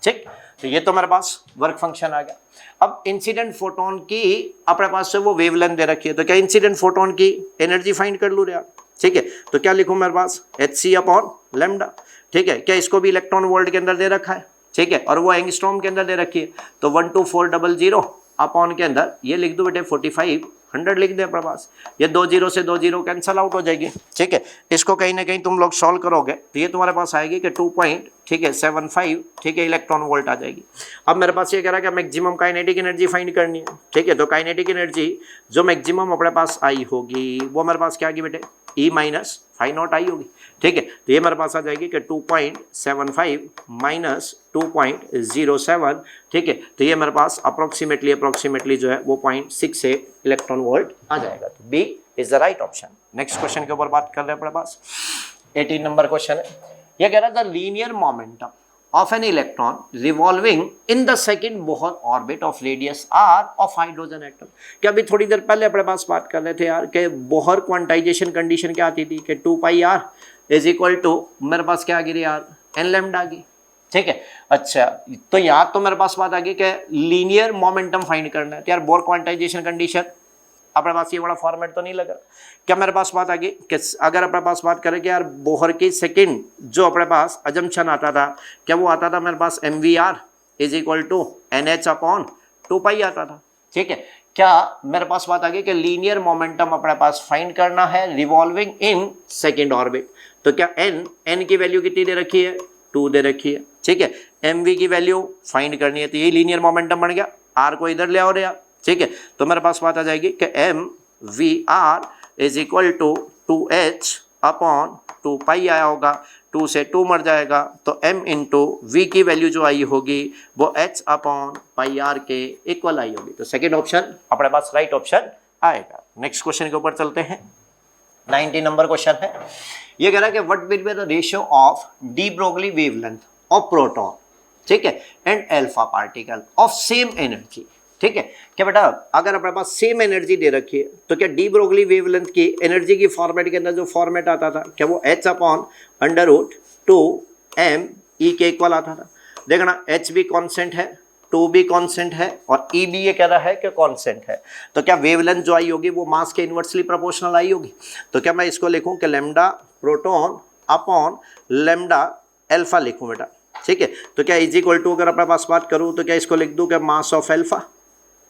ठीक, तो ये तो मेरे पास वर्क फंक्शन आ गया। अब इंसिडेंट फोटोन की अपने पास से वो वेवलेंथ दे रखी है, तो क्या इंसिडेंट फोटोन की एनर्जी फाइंड कर लूँ यार, ठीक है, तो क्या लिखूं मेरे पास एच सी अपॉन लैम्डा, ठीक है, क्या इसको भी इलेक्ट्रॉन वोल्ट के अंदर दे रखा है, ठीक है, और वो एंगस्ट्रॉम के अंदर दे रखी है, तो 12400 अपॉन के अंदर ये लिख दो बेटे 4500 लिख दे अपने पास, ये 2 0 से 2 0 कैंसल आउट हो जाएगी, ठीक है, इसको कहीं ना कहीं तुम लोग सॉल्व करोगे तो ये तुम्हारे पास आएगी कि 2.75, ठीक है, इलेक्ट्रॉन वोल्ट आ जाएगी। अब मेरे पास ये कह रहा है कि मैक्सिमम काइनेटिक एनर्जी फाइंड करनी है, ठीक है, तो काइनेटिक एनर्जी जो मैक्सिमम अपने पास आई होगी वो मेरे पास क्या आएगी बेटे E minus phi not I होगी, ठीक है, तो ये मेरे पास आ जाएगी कि 2.75 माइनस 2.07, ठीक है, तो ये मेरे पास अप्रोक्सीमेटली जो है वो 0.68 इलेक्ट्रॉन वोल्ट आ जाएगा, तो b is the right option. Next question के ऊपर बात कर रहे हैं अपने पास 18 नंबर क्वेश्चन है, ये कह रहा था linear momentum of an electron revolving in the second Bohr orbit of radius r of hydrogen atom। क्या अभी थोड़ी देर पहले अपने पास बात कर रहे थे यार कि बोहर क्वांटाइजेशन कंडीशन क्या आती थी कि 2πr इज इक्वल टू मेरे पास क्या आ गई यार n लैम्डा आ गई, ठीक है, अच्छा तो यहाँ तो मेरे पास बात आ गई कि लीनियर मोमेंटम फाइंड करना है, तो यार बोहर क्वांटाइजेशन कंडीशन अपने पास ये बड़ा फॉर्मेट तो नहीं लगा। क्या मेरे पास बात आ गई कि अगर अपने पास बात करें कि यार बोहर की सेकंड जो अपने पास अजम्पशन आता था क्या वो आता था मेरे पास MVR is equal to NH upon 2π आता था, ठीक है, क्या मेरे पास बात आ गई कि लीनियर मोमेंटम अपने पास फाइंड करना है रिवॉल्विंग इन सेकेंड ऑर्बिट, तो क्या n की वैल्यू कितनी दे रखी है 2 दे रखी है, ठीक है, MV की वैल्यू फाइंड करनी है तो ये लीनियर मोमेंटम बन गया, R को इधर ले आओ रे, ठीक है, तो मेरे पास बात आ जाएगी कि MVR is equal to 2H upon 2π आया होगा, 2 से 2 मर जाएगा तो M इंटू V की वैल्यू जो आई होगी वो H अपॉन πr के इक्वल आई होगी, तो सेकेंड ऑप्शन अपने पास राइट ऑप्शन आएगा। नेक्स्ट क्वेश्चन के ऊपर चलते हैं, 19 नंबर क्वेश्चन है, ये कह रहा है कि what will be the ratio of de Broglie wavelength of proton, ठीक है, and alpha particle of same energy, ठीक है, क्या बेटा अगर अपने पास सेम एनर्जी दे रखी है तो क्या डी ब्रोगली वेवलेंथ की एनर्जी की फॉर्मेट के अंदर जो फॉर्मेट आता था क्या वो H अपॉन √2m E के इक्वल आता था, देखना H भी कांस्टेंट है 2 भी कांस्टेंट है और E भी ये कह रहा है कि कांस्टेंट है, तो क्या वेवलेंथ जो आई होगी वो मास के इन्वर्सली प्रोपोर्शनल आई होगी, तो क्या मैं इसको लिखूं कि lambda proton upon lambda alpha लिखूं बेटा, ठीक है, तो क्या इज इक्वल टू अगर अपने पास बात करूं तो क्या इसको लिख दूं कि मास ऑफ अल्फा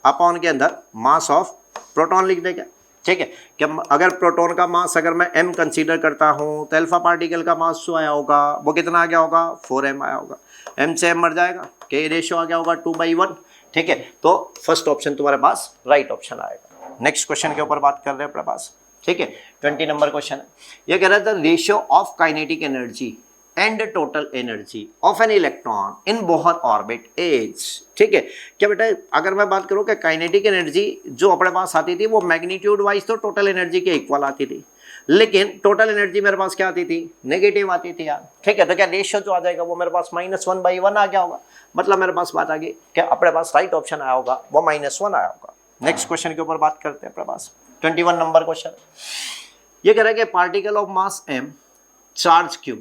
अपॉन के अंदर मास ऑफ प्रोटॉन लिख देगा, ठीक है, कि अगर प्रोटॉन का मास अगर मैं m कंसीडर करता हूं तो अल्फा पार्टिकल का मास जो आया होगा वो कितना आ गया होगा 4m आया होगा, m से m मर जाएगा के रेशियो आ गया होगा 2/1, ठीक है, तो फर्स्ट ऑप्शन तुम्हारे पास राइट ऑप्शन आएगा। नेक्स्ट क्वेश्चन के ऊपर बात कर रहे हैं अपने पास, ठीक है, 20 नंबर क्वेश्चन है, ये कह रहा था ratio of kinetic energy and total energy of an electron in Bohr orbit is, ठीक है, क्या बेटा अगर मैं बात करूं कि काइनेटिक एनर्जी जो अपने पास आती थी वो मैग्नीट्यूड वाइज तो टोटल एनर्जी के इक्वल आती थी, लेकिन टोटल एनर्जी मेरे पास क्या आती थी नेगेटिव आती थी यार, ठीक है, तो क्या रेशियो जो आ जाएगा वो मेरे पास -1/1 आ गया होगा, मतलब मेरे पास बात आ गई क्या अपने पास राइट ऑप्शन आया होगा वो -1 आया होगा। नेक्स्ट क्वेश्चन के ऊपर बात करते हैं अपने पास 21 नंबर क्वेश्चन, ये कह रहा है कि particle of mass m charge q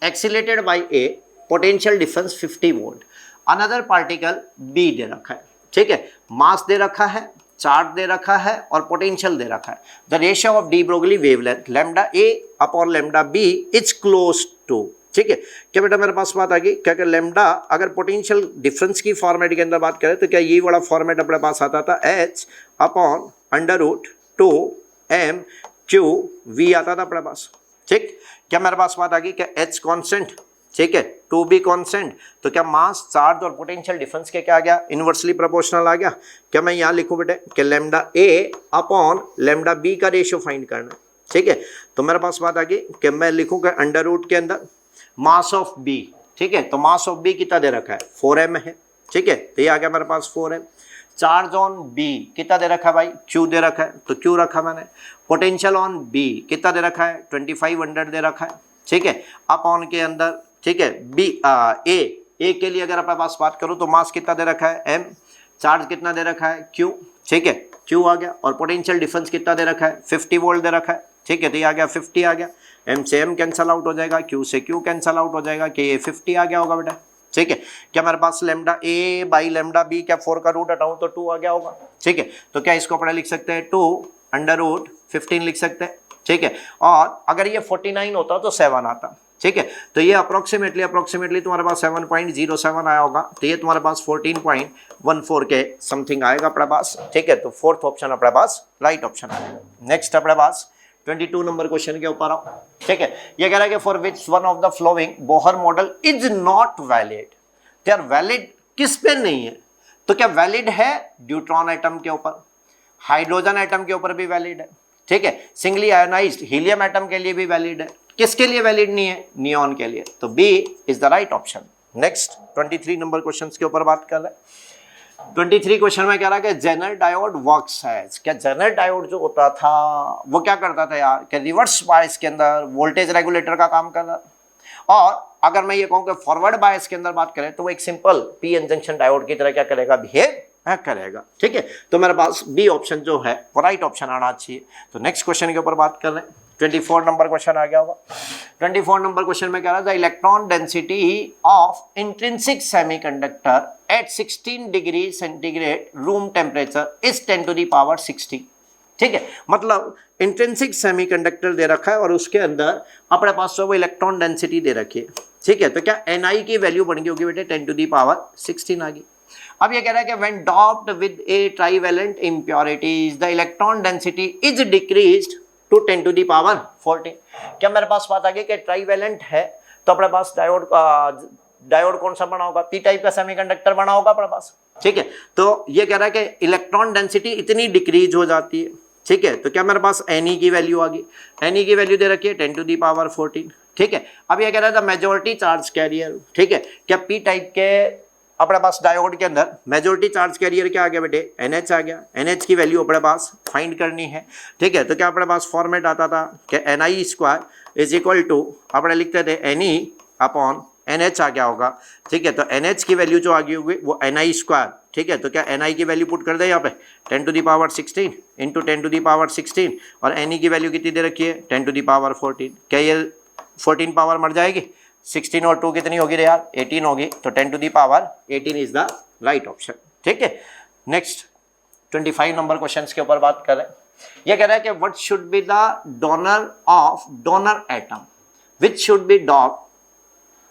accelerated by a potential difference 50 volt, another particle b दे रखा है, ठीक है, मास दे रखा है चार्ज दे रखा है और पोटेंशियल दे रखा है। The ratio of de Broglie wavelength lambda a upon lambda b is close to, ठीक है। क्या बेटा मेरे पास बात आ गई, क्या क्या लैम्डा अगर पोटेंशियल डिफरेंस की फॉर्मेट के अंदर बात करें तो क्या ये वाला फॉर्मेट अपने पास आता था h upon under root 2 m q v आता था अपने पास, ठीक। क्या मेरे पास बात आ गई, क्या एच कॉन्स्टेंट, ठीक है, 2b कॉन्स्टेंट, तो क्या मास चार्ज और पोटेंशियल डिफरेंस के क्या आ गया, इनवर्सली प्रोपोर्शनल आ गया। क्या मैं यहाँ लिखूं बेटे कि lambda a upon lambda B का रेशियो फाइंड करना है, ठीक है। तो मेरे पास बात आ गई कि मैं लिखूं कि अंडर रूट के अंदर मास ऑफ बी, ठीक है, तो मास ऑफ बी कितना दे रखा है 4m है, ठीक है, तो ये आ गया मेरे पास 4m। चार्ज ऑन बी कितना दे रखा है भाई, क्यू दे रखा है, तो क्यू रखा मैंने। पोटेंशियल ऑन बी कितना दे रखा है 2500 दे रखा है, ठीक है, अपॉन के अंदर, ठीक है, बी ए के लिए अगर अपने पास बात करूं तो मास कितना दे रखा है एम, चार्ज कितना दे रखा है क्यू, ठीक है, क्यू आ गया, और पोटेंशियल डिफरेंस कितना दे रखा है 50 वोल्ट दे रखा है, ठीक है, तो ये आ गया 50 आ गया, एम से एम कैंसल आउट हो जाएगा, क्यू से क्यू कैंसल आउट हो जाएगा, कि ये 50 आ गया होगा बेटा, ठीक है। क्या मेरे पास lambda A by lambda B, क्या 4 का रूट हटाऊं तो 2 आ गया होगा, ठीक है। तो क्या इसको अपने लिख सकते हैं 2 अंडर रूट 15 लिख सकते हैं, ठीक है। और अगर ये 49 होता तो 7 आता, ठीक है, तो ये अप्रोक्सीमेटली तुम्हारे पास 7.07 आया होगा, तो ये तुम्हारे पास 14.14 के समथिंग आएगा अपने पास, ठीक है। तो फोर्थ ऑप्शन अपने पास राइट ऑप्शन आएगा। नेक्स्ट अपने पास 22 नंबर क्वेश्चन के ऊपर आओ, ठीक है। ये कह रहा है कि for which one of the flowing Bohr model is not valid, यार वैलिड किस पे नहीं है, तो क्या वैलिड है ड्यूट्रॉन एटम के ऊपर, हाइड्रोजन एटम के ऊपर भी वैलिड है, ठीक है, सिंगली आयोनाइज्ड हीलियम एटम के लिए भी वैलिड है, किसके लिए वैलिड नहीं है, नियॉन के लिए, तो b is the right option. Next 23 number question के ऊपर बात कर रहे हैं। 23 क्वेश्चन में कह रहा है कि जेनर डायोड वर्क्स एज, क्या जेनर डायोड जो होता था वो क्या करता था यार, कि रिवर्स बायस के अंदर वोल्टेज रेगुलेटर का काम कर रहा, और अगर मैं ये कहूँ कि फॉरवर्ड बायस के अंदर बात करें तो वो एक simple p n junction diode की तरह क्या करेगा, बिहेव करेगा, ठीक है। तो मेरे पास बी ऑप्शन जो है वो राइट ऑप्शन आना चाहिए। तो नेक्स्ट क्वेश्चन के ऊपर बात कर रहे हैं। 24 नंबर क्वेश्चन आ गया होगा। 24 नंबर क्वेश्चन में कह रहा था electron density of intrinsic semiconductor at 16 degree centigrade room temperature is 10 to the power 60, ठीक है। मतलब इंट्रिंसिक सेमीकंडक्टर दे रखा है और उसके अंदर अपने पास जो वो इलेक्ट्रॉन डेंसिटी दे रखी है, ठीक है। तो क्या Ni की वैल्यू बन गई होगी बेटे 10 टू द पावर 16 आ गई। अब ये कह रहा है कि when doped with a trivalent impurities the electron density is decreased to 10 to the power 14। क्या मेरे पास बात आ गई कि ट्राइवेलेंट है तो अपने पास डायोड कौन सा बना होगा, पी टाइप का सेमीकंडक्टर बना होगा अपने पास, ठीक है। तो ये कह रहा है कि इलेक्ट्रॉन डेंसिटी इतनी डिक्रीज हो जाती है, ठीक है। तो क्या मेरे पास Ne की वैल्यू आ गई, Ne की वैल्यू दे रखी है 10 टू दी पावर 14, ठीक है। अब ये कह रहा था मेजोरिटी चार्ज कैरियर, ठीक है। क्या पी टाइप के अपने पास डायोड के अंदर मेजोरिटी चार्ज कैरियर क्या आ गया बेटे NH आ गया, NH की वैल्यू अपने पास फाइंड करनी है, ठीक है। तो क्या अपने पास फॉर्मेट आता था कि Ni square is equal to अपने लिखते थे Ne अपॉन NH आ गया होगा, ठीक है। तो NH की वैल्यू जो आ गई होगी वो Ni स्क्वायर, ठीक है। तो क्या Ni की वैल्यू पुट कर दे यहाँ पे 10 to the power 16 into 10 to the power 16 और Ne की वैल्यू कितनी दे रखी है 10 टू दी पावर 14। क्या ये 14 पावर मर जाएगी, 16 और 2 कितनी होगी रे यार 18 होगी, तो 10 to the power 18 is the right option, ठीक है। नेक्स्ट 25 नंबर क्वेश्चन के ऊपर बात करें। ये कह रहा है कि what should be the donor of donor atom which should be doped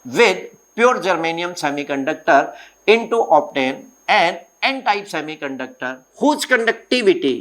with pure germanium semiconductor into obtain an n-type semiconductor whose conductivity,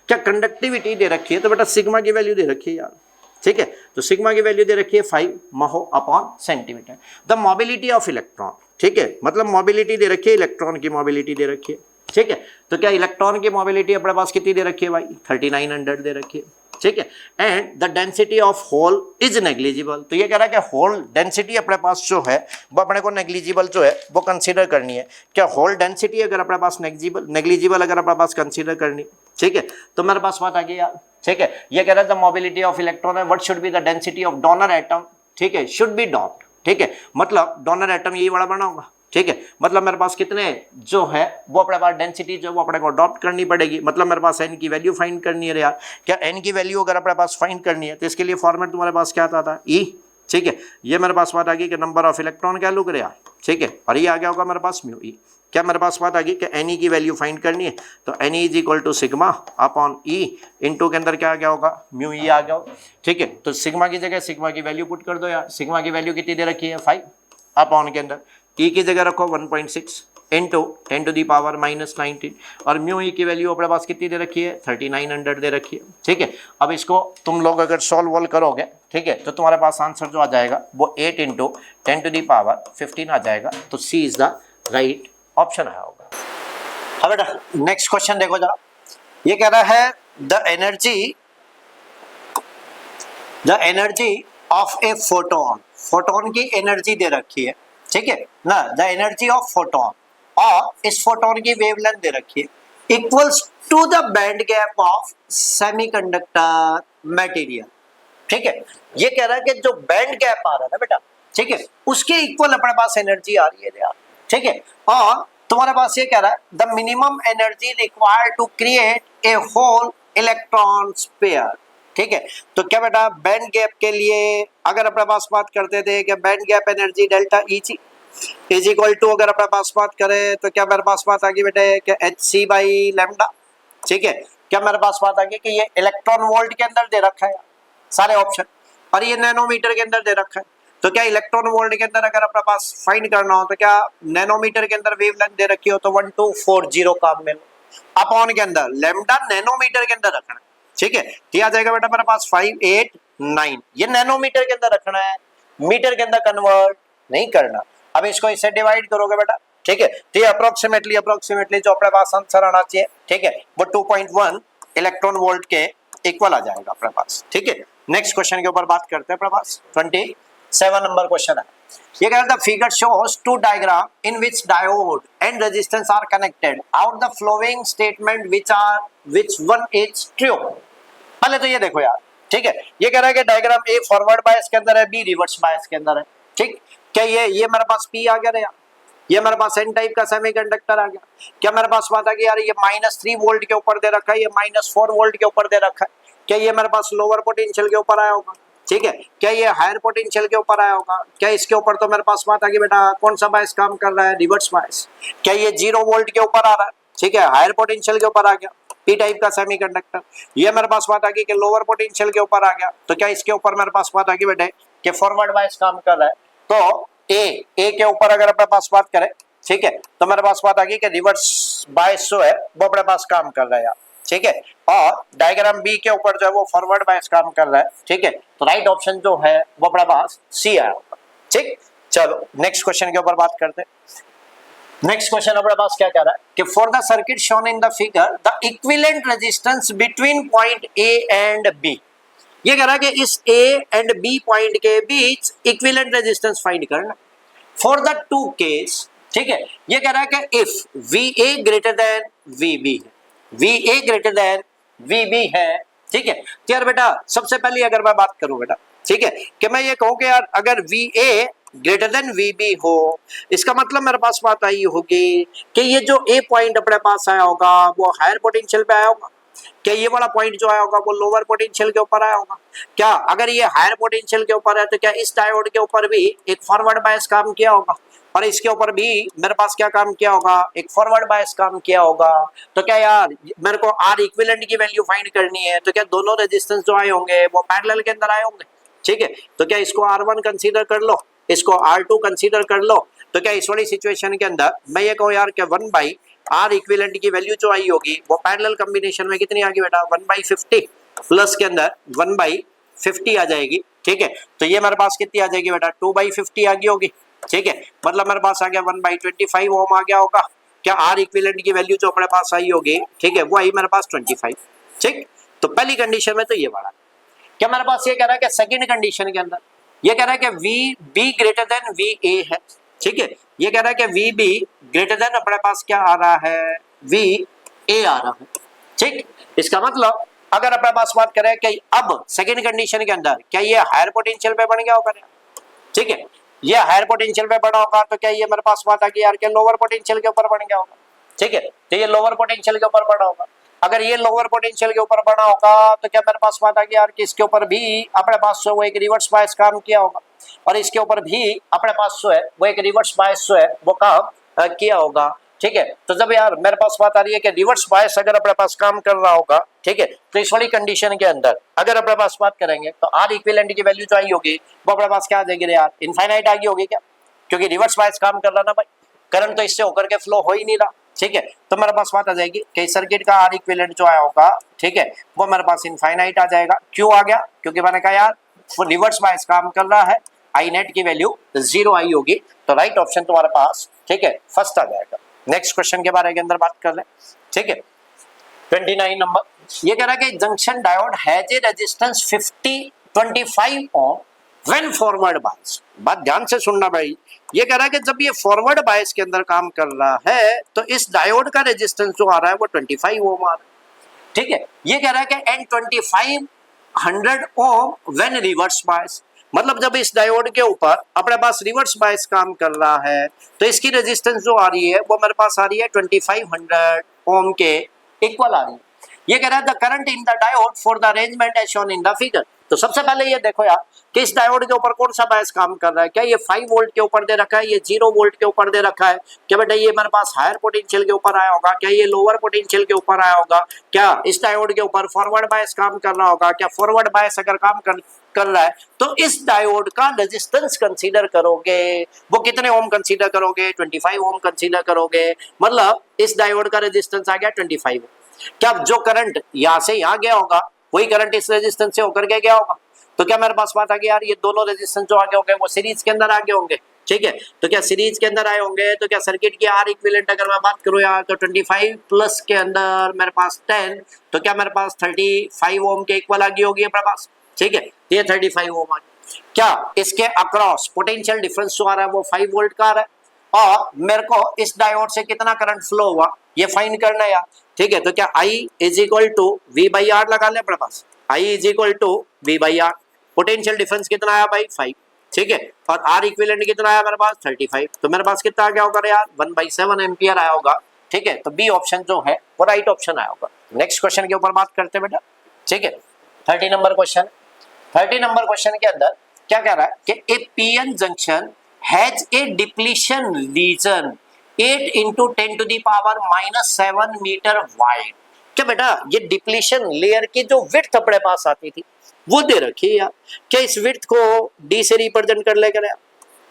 क्या कंडक्टिविटी दे रखी है तो बेटा सिग्मा की वैल्यू दे रखी है यार, ठीक है। तो सिग्मा की वैल्यू दे रखी है 5 mho upon centimetre. The mobility of electron, ठीक है, मतलब मोबिलिटी दे रखी है, इलेक्ट्रॉन की मोबिलिटी दे रखी है, ठीक है। तो क्या इलेक्ट्रॉन की मोबिलिटी अपने पास कितनी दे रखी है भाई 3900 दे रखी है, ठीक है। And the density of hole is negligible, तो ये कह रहा है कि होल डेंसिटी अपने पास जो है वो अपने को नेग्लिजिबल जो है वो कंसीडर करनी है। क्या होल डेंसिटी अगर अपने पास नेग्लिजिबल अगर अपने पास कंसीडर करनी, ठीक है। तो मेरे पास बात आ गई यार, ठीक है। ये कह रहा है द मोबिलिटी ऑफ इलेक्ट्रॉन है what should be the density of donor atom, ठीक है, शुड बी डॉप्ड, ठीक है। मतलब डोनर एटम यही बड़ा बना होगा, ठीक है। मतलब मेरे पास कितने जो है वो अपने पास डेंसिटी जो वो अपने को अडॉप्ट करनी पड़ेगी, मतलब मेरे पास n की वैल्यू फाइंड करनी है यार। क्या n की वैल्यू अगर अपने पास फाइंड करनी है तो इसके लिए फॉर्मेट तुम्हारे पास क्या आता था E ठीक है। ये मेरे पास बात आ गई कि नंबर ऑफ इलेक्ट्रॉन क्या लुक रहा, ठीक है, और ये आ गया होगा मेरे पास म्यू ई। क्या मेरे पास बात आ गई कि एन ई की वैल्यू फाइंड करनी है, तो n e is equal to sigma upon e, into के अंदर क्या आ गया होगा, म्यू ई आ गया होगा, ठीक है। तो सिग्मा की जगह सिग्मा की वैल्यू पुट कर दो यार, सिग्मा की वैल्यू कितनी दे रखी है 5, अपॉन के अंदर ई की जगह रखो 1.6 इंटू 10 टू दी पावर -19, और म्यू ई की वैल्यू अपने पास कितनी दे रखी है 3900 दे रखी है, ठीक है। अब इसको तुम लोग अगर सॉल्व वॉल्व करोगे, ठीक है, तो तुम्हारे पास आंसर जो आ जाएगा वो 8 इंटू 10 टू दी पावर 15 आ जाएगा। तो सी इज द राइट ऑप्शन आया होगा। अब बेटा नेक्स्ट क्वेश्चन देखो जरा, ये कह रहा है the energy of a photon, photon की एनर्जी दे रखी है, ठीक है ना, द एनर्जी ऑफ फोटोन, और इस फोटोन की वेवलेंथ दे रखी है equals to the band gap of semiconductor material, ठीक है। ये कह रहा है कि जो बैंड गैप आ रहा है ना बेटा, ठीक है, उसके इक्वल अपने पास एनर्जी आ रही है यार, ठीक है। और तुम्हारे पास ये कह रहा है the minimum energy required to create a hole electron pair, ठीक है। तो क्या बेटा बैंड गैप के लिए अगर अपने पास बात करते थे कि band gap energy delta E g is equal to, अगर अपने पास बात करें तो क्या मेरे पास बात आ गई बेटे कि एच सी बाई लैम्डा, ठीक है। क्या मेरे पास बात आ गई कि ये इलेक्ट्रॉन वोल्ट के अंदर दे रखा है सारे ऑप्शन, और ये नैनोमीटर के अंदर दे रखा है। तो क्या इलेक्ट्रॉन वोल्ट के अंदर अगर अपने पास फाइंड करना हो तो क्या नैनोमीटर के अंदर वेवलेंथ दे रखी हो तो 1240 काम में अपॉन के अंदर लैम्डा नैनोमीटर के अंदर रखना है, ठीक है। तो आ जाएगा बेटा मेरे पास 589, ये नैनोमीटर के अंदर रखना है, मीटर के अंदर कन्वर्ट नहीं करना। अब इसको इससे डिवाइड करोगे बेटा, ठीक है, तो ये अप्रोक्सीमेटली जो अपने पास आंसर आना चाहिए, ठीक है, वो 2.1 इलेक्ट्रॉन वोल्ट के इक्वल आ जाएगा अपने पास, ठीक है। नेक्स्ट क्वेश्चन के ऊपर बात करते हैं अपने पास 27 नंबर क्वेश्चन है। ये कह रहा था figure shows two diagram in which diode and resistance are connected out the following statement which one is true. पहले तो ये देखो यार, ठीक है, ये कह रहा है कि डायग्राम ए फॉरवर्ड बायस के अंदर है, बी रिवर्स बायस के अंदर है, ठीक। क्या ये मेरे पास पी आ गया, ये मेरे पास एन टाइप का सेमीकंडक्टर आ गया। क्या मेरे पास बात आ गई यार ये -3 वोल्ट के ऊपर दे रखा है, ये -4 वोल्ट के ऊपर दे रखा है। क्या ये मेरे पास लोअर पोटेंशियल के ऊपर आया होगा, ठीक है। क्या ये हायर पोटेंशियल के ऊपर आया होगा, क्या इसके ऊपर तो मेरे पास बात आ गई बेटा कौन सा बायस काम कर रहा है, रिवर्स बायस। क्या ये 0 वोल्ट के ऊपर आ रहा है, ठीक है, हायर पोटेंशियल के ऊपर आ गया, पी टाइप का सेमीकंडक्टर। ये मेरे पास बात आ गई कि लोअर पोटेंशियल के ऊपर आ गया, तो क्या इसके ऊपर मेरे पास बात आ गई बेटे कि फॉरवर्ड बायस काम कर रहा है। तो ए के ऊपर अगर अपने पास बात करें, ठीक है, तो मेरे पास बात आ गई कि रिवर्स बायस जो है वो अपने पास काम कर रहा है, ठीक है। और डायग्राम बी के ऊपर जो है वो फॉरवर्ड बायस काम कर रहा है, ठीक है। तो राइट ऑप्शन जो है वो अपने पास सी आया होगा, ठीक। चलो नेक्स्ट क्वेश्चन के ऊपर बात करते हैं। नेक्स्ट क्वेश्चन अपने पास क्या कह रहा है कि for the circuit shown in the figure the equivalent resistance between point A and B. ये कह रहा है कि इस ए एंड बी पॉइंट के बीच इक्विवेलेंट रेजिस्टेंस फाइंड करना फॉर द टू केस, ठीक है। ये कह रहा है कि if VA greater than VB है, VA ग्रेटर देन VB है, ठीक है। तो यार बेटा सबसे पहले अगर मैं बात करूं बेटा, ठीक है, कि मैं ये कहूं कि यार अगर VA ग्रेटर देन VB हो, इसका मतलब मेरे पास बात आई होगी कि ये जो A पॉइंट अपने पास आया होगा वो हायर पोटेंशियल पे आया होगा। क्या ये वाला पॉइंट जो आया होगा वो लोअर पोटेंशियल के ऊपर आया होगा। क्या अगर ये हायर पोटेंशियल के ऊपर है तो क्या इस डायोड के ऊपर भी एक फॉरवर्ड बायस काम किया होगा, और इसके ऊपर भी मेरे पास क्या काम किया होगा, एक फॉरवर्ड बायस काम किया होगा। तो क्या यार मेरे को आर इक्विवेलेंट की वैल्यू फाइंड करनी है, तो क्या दोनों रेजिस्टेंस जो आए होंगे वो पैरेलल के अंदर आए होंगे, ठीक है। तो क्या इसको R1 कंसीडर कर लो, इसको R2 कंसीडर कर लो। तो क्या इस वाली सिचुएशन के अंदर मैं ये कहूँ यार कि 1/R इक्विवेलेंट की वैल्यू जो आई होगी वो पैरेलल कॉम्बिनेशन में कितनी आ गई बेटा 1/50 प्लस के अंदर 1/50 आ जाएगी, ठीक है। तो ये मेरे पास कितनी आ जाएगी बेटा 2/50 आ गई होगी, ठीक है। मतलब मेरे पास आ गया 1/25 ओम आ गया होगा। क्या आर इक्विवेलेंट की वैल्यू जो अपने पास आई होगी, ठीक है, वो आई मेरे पास 25, ठीक। तो पहली कंडीशन में तो ये बड़ा। क्या मेरे पास ये कह रहा है कि सेकंड कंडीशन के अंदर ये कह रहा है कि VB ग्रेटर देन VA है, ठीक है। ये कह रहा है कि VB ग्रेटर देन अपने पास क्या आ रहा है VA आ रहा है, ठीक। इसका मतलब अगर अपने पास बात करें कि अब सेकंड कंडीशन के अंदर क्या ये हायर पोटेंशियल पे बन गया होगा, ठीक है, ये हायर पोटेंशियल पे बना होगा। तो क्या ये मेरे पास बात आ गई यार कि लोअर पोटेंशियल के ऊपर बन गया होगा, ठीक है। तो ये लोअर पोटेंशियल के ऊपर बना होगा। अगर ये लोअर पोटेंशियल के ऊपर बना होगा तो क्या मेरे पास बात आ गई यार कि इसके ऊपर भी अपने पास वो एक रिवर्स बायस काम किया होगा, और इसके ऊपर भी अपने पास जो है वो एक रिवर्स बायस जो है वो काम किया होगा। ठीक है, तो जब यार मेरे पास बात आ रही है कि रिवर्स बायस अगर अपने पास काम कर रहा होगा, ठीक है, तो इस वाली कंडीशन के अंदर अगर अपने पास बात करेंगे तो आर इक्विवेलेंट की वैल्यू जो आई होगी वो अपने पास क्या आ जाएगी यार, इनफाइनाइट आ गई होगी क्या, क्योंकि रिवर्स बायस काम कर रहा ना भाई, करंट तो इससे होकर के फ्लो हो ही नहीं रहा। ठीक है, तो मेरे पास बात आ जाएगी कि सर्किट का आर इक्विवेलेंट जो आया होगा, ठीक है, वो मेरे पास इनफाइनाइट आ जाएगा। क्यों आ गया, क्योंकि मैंने कहा यार रिवर्स बायस काम कर रहा है, आई नेट की वैल्यू 0 आई होगी, तो राइट ऑप्शन तुम्हारे पास, ठीक है, फर्स्ट आ जाएगा। नेक्स्ट क्वेश्चन के बारे के अंदर बात कर ले। ठीक है, 29 नंबर, ये कह रहा है कि junction diode has a resistance 25 ohm when forward bias. बात ध्यान से सुनना भाई, ये कह रहा है कि जब ये फॉरवर्ड बायस के अंदर काम कर रहा है तो इस डायोड का रेजिस्टेंस जो आ रहा है वो 25 ओम आ रहा है। ठीक है, ये कह रहा है कि and 2500 ohm when reverse bias, मतलब जब इस डायोड के ऊपर अपने पास रिवर्स बायस काम कर रहा है तो इसकी रेजिस्टेंस जो आ रही है वो मेरे पास आ रही है 2500 ओम के इक्वल आ रही है। ये कह रहा है the current in the diode for the arrangement as shown in the figure. तो सबसे पहले ये देखो यार कि इस डायोड के ऊपर कौन सा बायस काम कर रहा है, क्या ये 5 वोल्ट के ऊपर दे रखा है, ये 0 वोल्ट के ऊपर दे रखा है, क्या बेटा ये मेरे पास हायर पोटेंशियल के ऊपर आया होगा, क्या ये लोअर पोटेंशियल के ऊपर आया होगा, क्या इस डायोड के ऊपर फॉरवर्ड बायस काम कर रहा होगा, क्या फॉरवर्ड बायस अगर काम कर रहा है तो इस डायोड का रेजिस्टेंस कंसीडर करोगे, वो कितने ओम कंसीडर करोगे, 25 ओम कंसीडर करोगे, मतलब इस डायोड का रेजिस्टेंस आ गया 25 ओम। क्या जो करंट यहां से यहां गया होगा वही करंट इस रेजिस्टेंस से होकर के गया होगा, तो क्या मेरे पास बात आ गई यार ये दोनों रेजिस्टेंस जो आगे होंगे वो सीरीज के अंदर आगे होंगे। ठीक है, तो क्या सीरीज के अंदर आए होंगे तो क्या सर्किट की आर इक्विवेलेंट अगर मैं बात करूं यार तो 25 प्लस के अंदर मेरे पास 10, तो क्या मेरे पास 35 ओम के इक्वल आ गई होगी अपने पास। ठीक है, ये 35 ओम आ गई। क्या इसके अक्रॉस पोटेंशियल डिफरेंस जो आ रहा है वो 5 वोल्ट का आ रहा है, और मेरे को इस डायोड से कितना करंट फ्लो हुआ ये फाइंड करना है यार। ठीक है, तो क्या I is equal to V by R लगा ले अपने पास, I is equal to V by R, potential difference कितना आया भाई 5। ठीक है, और R इक्विवेलेंट कितना आया मेरे पास 35, तो मेरे पास कितना आ गया होगा यार 1/7 एम्पियर आया होगा। ठीक है, तो बी ऑप्शन जो है वो राइट ऑप्शन आया होगा। नेक्स्ट क्वेश्चन के ऊपर बात करते हैं बेटा। ठीक है, 30 नंबर क्वेश्चन, 30 नंबर क्वेश्चन के अंदर क्या कह रहा है कि a PN junction has a depletion region 8 into 10 to the power -7 metre wide. क्या बेटा ये डिप्लीशन लेयर की जो विड्थ अपने पास आती थी वो दे रखी है यार, क्या इस विड्थ को डी से रिप्रेजेंट कर लेकर यार।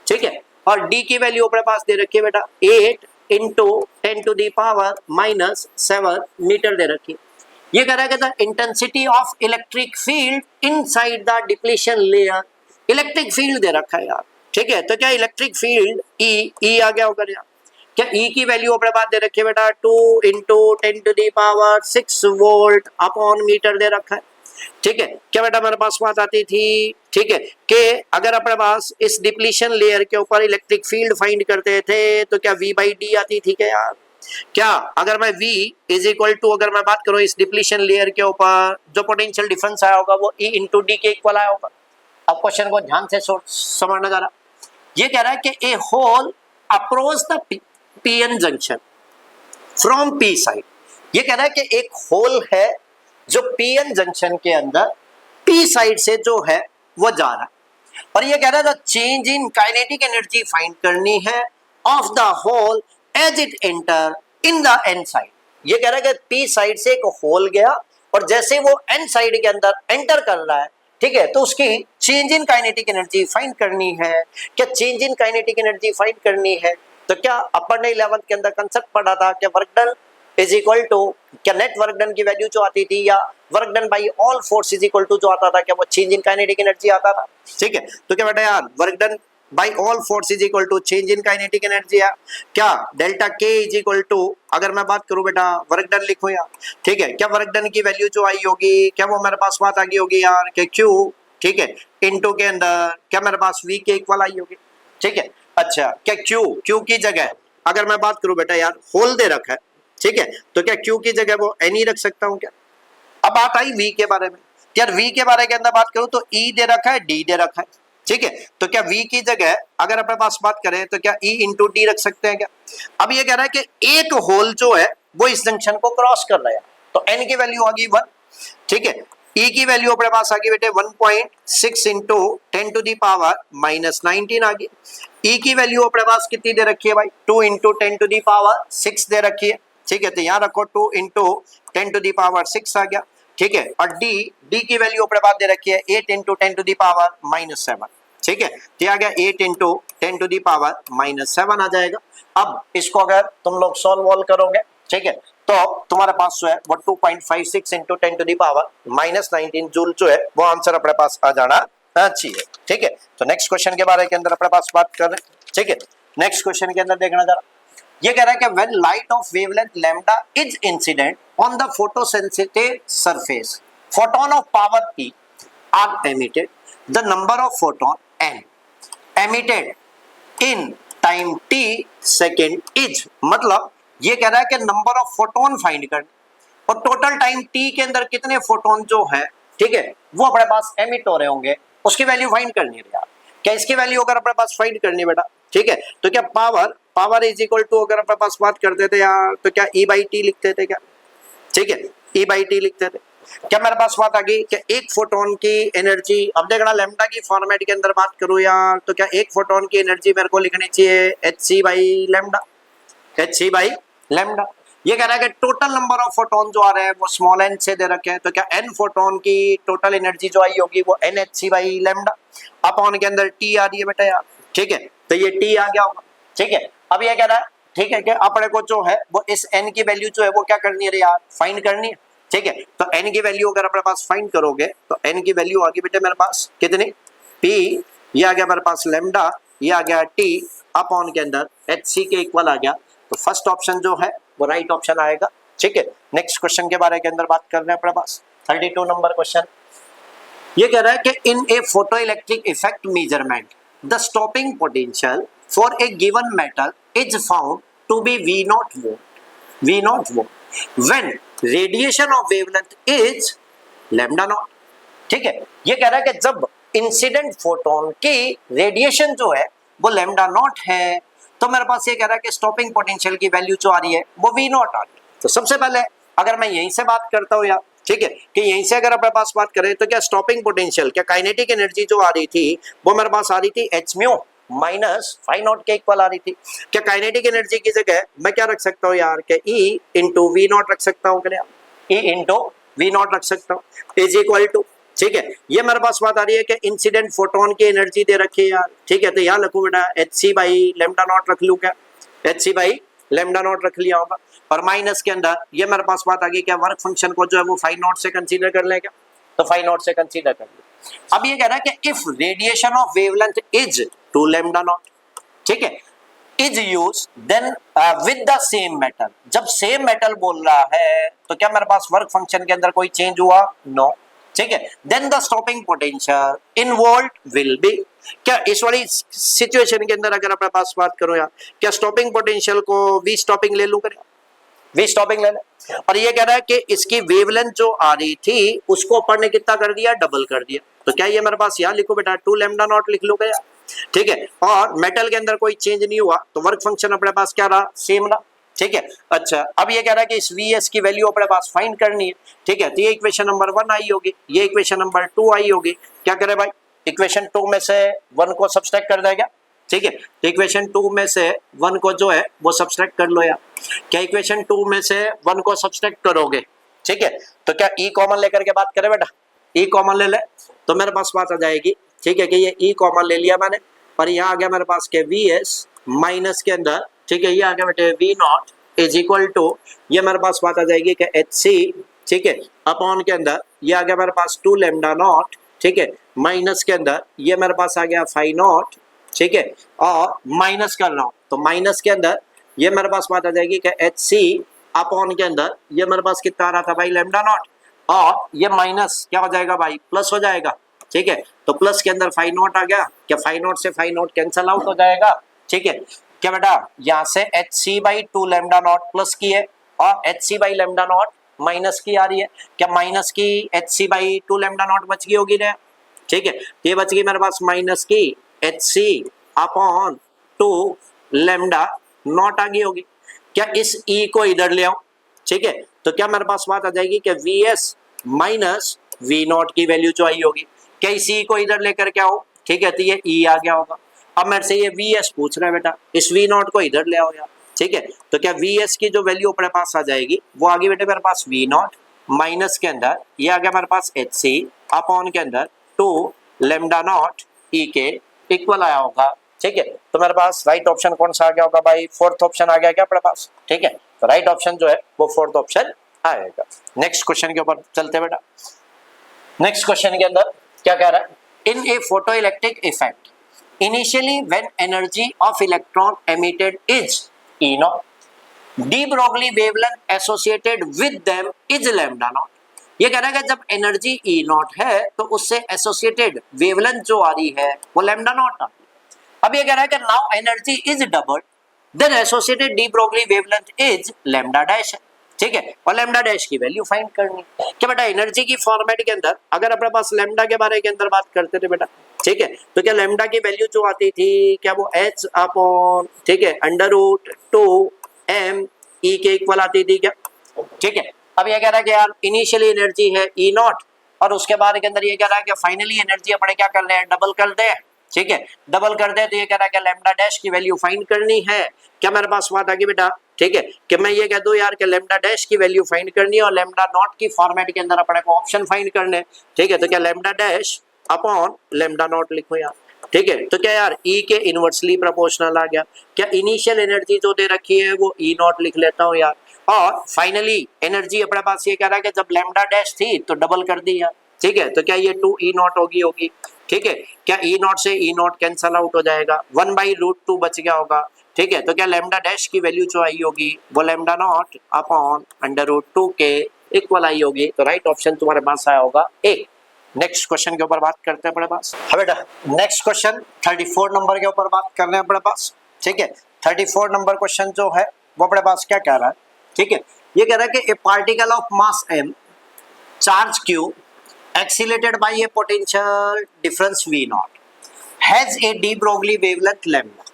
ठीक है, और डी की वैल्यू अपने पास दे रखी है बेटा 8 into 10 to the power -7 metre दे रखी है। ये कह रहा है कि the intensity of electric field inside the depletion layer, electric field दे रखा है यार। ठीक है, तो क्या इलेक्ट्रिक फील्ड ई आ गया होगा यार, क्या E की वैल्यू अपने पास दे रखी है बेटा 2 into 10 to the power 6 volt upon metre दे रखा है। ठीक है, क्या बेटा मेरे पास बात आती थी, ठीक है, कि अगर अपने पास इस डिप्लीशन लेयर के ऊपर इलेक्ट्रिक फील्ड फाइंड करते थे तो क्या V बाई डी आती थी क्या यार। क्या अगर मैं V इज इक्वल टू अगर मैं बात करूं इस डिप्लीशन लेयर के ऊपर जो पोटेंशियल डिफरेंस आया होगा वो E इंटू डी के इक्वल आया होगा। अब क्वेश्चन को ध्यान से समझना जरा, ये कह रहा है कि a hole approach the PN junction from P side. ये कह रहा है कि एक होल है जो पीएन जंक्शन के अंदर पी साइड से जो है वो जा रहा है, और ये कह रहा है change in kinetic energy find करनी है of the hole as it enter in the n side. ये कह रहा है कि पी साइड से एक होल गया और जैसे वो एन साइड के अंदर एंटर कर रहा है, ठीक है, तो उसकी change in kinetic energy find करनी है। क्या change in kinetic energy find करनी है, तो क्या अपन ने 11th के अंदर कंसेप्ट पढ़ा था कि work done is equal to, क्या नेट वर्क डन की वैल्यू जो आती थी या work done by all force is equal to जो आता था क्या वो चेंज इन काइनेटिक एनर्जी आता था। ठीक है, तो क्या बेटा यार work done by all force is equal to change in kinetic energy है, क्या डेल्टा के इज इक्वल टू अगर मैं बात करूं बेटा वर्क डन लिखो यार। ठीक है, क्या वर्क डन की वैल्यू जो आई होगी क्या वो मेरे पास बात आ गई होगी यार कि क्यू, ठीक है, इनटू के अंदर क्या मेरे पास वी के इक्वल आई होगी। ठीक है, अच्छा क्या क्यू की जगह अगर मैं बात करूं बेटा यार होल दे रखा है, ठीक है, तो क्या क्यू की जगह वो एन ही रख सकता हूं क्या। अब बात आई वी के बारे में, यार वी के बारे के अंदर बात करूं तो ई दे रखा है डी दे रखा है। ठीक है, तो क्या वी की जगह अगर अपने पास बात करें तो क्या ई इंटू डी रख सकते हैं क्या। अब ये कह रहा है कि एक होल जो है वो इस जंक्शन को क्रॉस कर रहा है, तो एन की वैल्यू आ गई 1। ठीक है, E की वैल्यू अपने पास आ गई बेटे 1.6 इंटू 10⁻⁻19 आ गई। E की वैल्यू अपने पास कितनी दे रखी है भाई 2 इंटू 10⁻6 दे रखी है। ठीक है, तो यहाँ रखो 2 इंटू 10⁻6 आ गया। ठीक है, और डी की वैल्यू अपने पास दे रखी है 8 इंटू 10⁻⁻7। ठीक है, तो आ गया 8 इंटू 10⁻⁻7 आ जाएगा। अब इसको अगर तुम लोग सॉल्व करोगे, ठीक है, तो तुम्हारे पास जो है वो 2.56 इंटू 10⁻⁻19 जूल जो है वो आंसर अपने पास आ जाना चाहिए। ठीक है, तो नेक्स्ट क्वेश्चन के बारे के अंदर अपने पास बात कर रहे हैं। ठीक है, नेक्स्ट क्वेश्चन के अंदर देखना जरा, ये कह रहा है कि when light of wavelength lambda is incident on the photosensitive surface, photon of power P are emitted, the number of photon n emitted in time t second is, मतलब ये कह रहा है कि नंबर ऑफ फोटोन फाइंड करना और total time t के अंदर कितने फोटोन जो है, ठीक है, वो अपने पास एमिट हो रहे होंगे, उसकी वैल्यू फाइंड करनी है यार। क्या इसकी वैल्यू अगर अपने पास फाइंड करनी है बेटा, ठीक है, तो क्या पावर इज इक्वल टू अगर अपने पास बात करते थे यार, तो क्या E बाई टी लिखते थे क्या, ठीक है, E बाई टी लिखते थे। क्या मेरे पास बात आ गई कि एक फोटोन की एनर्जी, अब देखना लैम्डा की फॉर्मेट के अंदर बात करूं यार, तो क्या एक फोटोन की एनर्जी मेरे को लिखनी चाहिए hc by lambda, hc by lambda. ये कह रहा है कि टोटल नंबर ऑफ फोटोन जो आ रहे हैं वो स्मॉल n से दे रखे हैं, तो क्या n फोटोन की टोटल एनर्जी जो आई होगी वो nhc बाई लैम्डा अपॉन के अंदर t आ रही है बेटा यार। ठीक है, तो ये t आ गया होगा। ठीक है, अब ये कह रहा है, ठीक है, कि अपने को जो है वो इस n की वैल्यू जो है वो क्या करनी है यार, फाइंड करनी है। ठीक है, तो n की वैल्यू अगर अपने पास फाइंड करोगे तो n की वैल्यू आ गई बेटे मेरे पास कितनी, p, ये आ गया मेरे पास लैम्डा, ये आ गया t अपॉन के अंदर hc के इक्वल आ गया। तो फर्स्ट ऑप्शन जो है वो राइट ऑप्शन आएगा। ठीक है, नेक्स्ट क्वेश्चन के बारे के अंदर बात कर रहे हैं अपने पास 32 नंबर क्वेश्चन। ये कह रहा है कि in a photo electric effect measurement the stopping potential for a given metal is found to be V naught volt when radiation of wavelength is lambda naught। ठीक है, ये कह रहा है कि जब इंसिडेंट फोटोन की रेडिएशन जो है वो लैम्डा नॉट है, तो मेरे पास ये कह रहा है कि स्टॉपिंग पोटेंशियल की वैल्यू जो आ रही है वो V naught आ रही है। तो सबसे पहले अगर मैं यहीं से बात करता हूँ यार, ठीक है, कि यहीं से अगर अपने पास बात करें तो क्या स्टॉपिंग पोटेंशियल, क्या काइनेटिक एनर्जी जो आ रही थी वो मेरे पास आ रही थी h mu minus phi naught के इक्वल आ रही थी। क्या काइनेटिक एनर्जी की जगह मैं क्या रख सकता हूँ यार, कि E इंटू वी नॉट रख सकता हूँ, क्या E इंटू वी नॉट रख सकता हूँ इज इक्वल टू, ठीक है, ये मेरे पास बात आ रही है कि इंसिडेंट फोटोन की एनर्जी दे रखी है यार। ठीक है, तो यहाँ लिखूं बेटा hc बाई लैम्डा नॉट रख लूं, क्या hc बाई लैम्डा नॉट रख लिया होगा, और माइनस के अंदर ये मेरे पास बात आ गई क्या वर्क फंक्शन को जो है वो फाइ नॉट से कंसीडर कर लें, क्या तो फाइ नॉट से कंसीडर कर ले। अब ये कह रहा है कि if radiation of wavelength is two lambda naught, ठीक है, is use then with the same metal, जब सेम मेटल बोल रहा है तो क्या मेरे पास वर्क फंक्शन के अंदर कोई चेंज हुआ, नो। ठीक है, then the stopping potential in volt will be, क्या इस वाली सिचुएशन के अंदर अगर अपने पास बात करो यार, क्या स्टॉपिंग पोटेंशियल को वी स्टॉपिंग ले लूं, करें वी स्टॉपिंग ले ले, और ये कह रहा है कि इसकी वेवलेंथ जो आ रही थी उसको ऊपर ने कितना कर दिया, डबल कर दिया। तो क्या ये मेरे पास यहाँ लिखो बेटा 2 लैम्डा नॉट लिख लो क्या, ठीक है, और मेटल के अंदर कोई चेंज नहीं हुआ तो वर्क फंक्शन अपने पास क्या रहा, सेम रहा। ठीक है, अच्छा अब ये कह रहा है कि इस Vs की वैल्यू अपने पास फाइंड करनी है। ठीक है, तो ये इक्वेशन नंबर 1 आई होगी, ये इक्वेशन नंबर 2 आई होगी। क्या करे भाई, इक्वेशन 2 में से 1 को सब्सट्रैक्ट कर देगा। ठीक है, तो इक्वेशन 2 में से 1 को जो है वो सब्सट्रैक्ट कर लो यार। क्या इक्वेशन 2 में से 1 को सब्सट्रैक्ट करोगे, ठीक है, तो क्या E कॉमन लेकर के बात करें बेटा, E कॉमन ले ले तो मेरे पास बात आ जाएगी। ठीक है, कि ये E कॉमन ले लिया मैंने, और यहाँ आ गया मेरे पास के Vs माइनस के अंदर, ठीक है, ये आ गया बेटे V naught is equal to, ये मेरे पास बात आ जाएगी कि hc, ठीक है, अपॉन के अंदर ये आ गया मेरे पास 2 लैम्डा नॉट, ठीक है, माइनस के अंदर ये मेरे पास आ गया फाइ नॉट, ठीक है, और माइनस कर रहा हूँ तो माइनस के अंदर ये मेरे पास बात आ जाएगी कि hc अपॉन के अंदर ये मेरे पास कितना आ रहा था भाई, लैम्डा नॉट, और ये माइनस क्या हो जाएगा भाई, प्लस हो जाएगा। ठीक है, तो प्लस के अंदर फाइ नॉट आ गया, क्या फाइ नॉट से फाइ नॉट कैंसल आउट हो जाएगा। ठीक है, क्या बेटा यहाँ से hc by 2 lambda naught plus की है और hc by lambda naught minus की आ रही है, क्या माइनस की hc बाई 2 लैम्डा नॉट बच गई होगी ना। ठीक है, ये बच गई मेरे पास माइनस की hc अपॉन 2 लैम्डा नॉट आ गई होगी। क्या इस E को इधर ले आऊं, ठीक है, तो क्या मेरे पास बात आ जाएगी कि Vs माइनस वी नॉट की वैल्यू जो आई होगी, क्या इसी को इधर लेकर के आओ, ठीक है, तो ये ई आ गया होगा। अब मेरे से ये वी एस पूछ रहा है बेटा, इस वी नॉट को इधर ले आओ यार, ठीक है, तो क्या वी एस की जो वैल्यू अपने पास आ जाएगी वो आ गई बेटे मेरे पास वी नॉट माइनस के अंदर ये आ गया मेरे पास एच सी अपॉन के अंदर 2 लेमडा नॉट ई के इक्वल आया होगा, ठीक है। तो मेरे पास राइट ऑप्शन कौन सा आ गया होगा भाई, फोर्थ ऑप्शन आ गया क्या अपने पास, ठीक है, तो राइट ऑप्शन जो है वो फोर्थ ऑप्शन आएगा। नेक्स्ट क्वेश्चन के ऊपर चलते बेटा। नेक्स्ट क्वेश्चन के अंदर क्या कह रहा है, in a photo electric effect initially when energy of electron emitted is E naught de Broglie wavelength associated with them is lambda naught. ये कह रहा है कि जब एनर्जी ई नॉट है तो उससे एसोसिएटेड वेवलेंथ जो आ रही है वो लैम्डा नॉट आ रही है। अब ये कह रहा है कि now energy is double then associated de Broglie wavelength is lambda dash, ठीक है, और लैम्डा डैश की वैल्यू फाइंड करनी है। क्या बेटा एनर्जी की फॉर्मेट के अंदर अगर अपने पास लैम्डा के बारे के अंदर बात करते थे बेटा, ठीक है, तो क्या लैम्डा की वैल्यू जो आती थी क्या वो h अपॉन, ठीक है, √2 m e के इक्वल आती थी क्या, ठीक है। अब ये कह रहा है कि यार इनिशियली एनर्जी है ई नॉट और उसके बाद के अंदर ये कह रहा है कि फाइनली एनर्जी अपने क्या कर ले डबल कर दे, ठीक है, डबल कर दे तो ये कह रहा है कि लैम्डा डैश की वैल्यू फाइंड करनी है। क्या मेरे पास बात आ गई बेटा, ठीक है, कि मैं ये कह दूं यार कि लैम्डा डैश की वैल्यू फाइंड करनी है और लैम्डा नॉट की फॉर्मेट के अंदर अपने को ऑप्शन फाइंड करने, ठीक है, तो क्या lambda dash upon lambda not लिखो यार, ठीक है, तो क्या यार ई के इनवर्सली प्रोपोर्शनल आ गया। क्या इनिशियल एनर्जी जो दे रखी है वो ई नॉट लिख लेता हूँ यार, और फाइनली एनर्जी अपने पास ये कह रहा है कि जब लैम्डा डैश थी तो डबल कर दी यार, ठीक है, तो क्या ये 2 ई नॉट होगी, ठीक है, क्या ई नॉट से ई नॉट कैंसल आउट हो जाएगा, 1/√2 बच गया होगा, ठीक है, तो क्या लैम्डा डैश की वैल्यू जो आई होगी वो लैम्डा नॉट अपॉन √2 के इक्वल आई होगी, तो राइट ऑप्शन तुम्हारे पास आया होगा ए। नेक्स्ट क्वेश्चन के ऊपर बात करते हैं अपने पास। हाँ बेटा नेक्स्ट क्वेश्चन 34 नंबर के ऊपर बात कर रहे हैं अपने पास, ठीक है, 34 नंबर क्वेश्चन जो है वो अपने पास क्या कह रहा है, ठीक है, ये कह रहा है कि ए particle of mass m charge q accelerated by a potential difference v naught has a de Broglie wavelength lambda,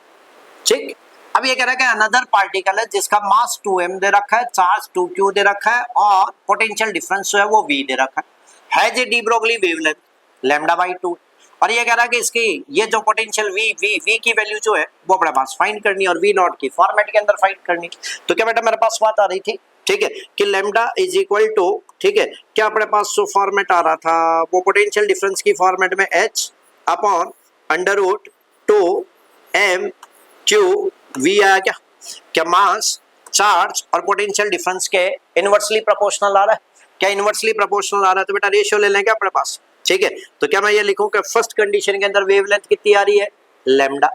ठीक। अब ये कह रहा है कि अनदर पार्टिकल है जिसका मास 2m दे रखा है, चार्ज 2q दे रखा है और पोटेंशियल डिफरेंस जो है वो v दे रखा है, has a de Broglie wavelength λ/2, और ये कह रहा है कि इसकी ये जो पोटेंशियल v की वैल्यू जो है वो अपने पास फाइंड करनी है और v नॉट की फॉर्मेट के अंदर फाइंड करनी। तो क्या बेटा मेरे पास बात आ रही थी, ठीक है, कि लैम्डा इज इक्वल टू, ठीक है, क्या अपने पास जो फॉर्मेट आ रहा था वो पोटेंशियल डिफरेंस की फॉर्मेट में h upon √2 m q v आया क्या मास चार्ज और पोटेंशियल डिफरेंस के इनवर्सली प्रोपोर्शनल आ रहा है, क्या इनवर्सली प्रोपोर्शनल आ रहा है, तो बेटा रेशियो ले लेंगे अपने पास, ठीक है, तो क्या मैं ये लिखूं कि फर्स्ट कंडीशन के अंदर वेवलेंथ कितनी आ रही है लैम्डा,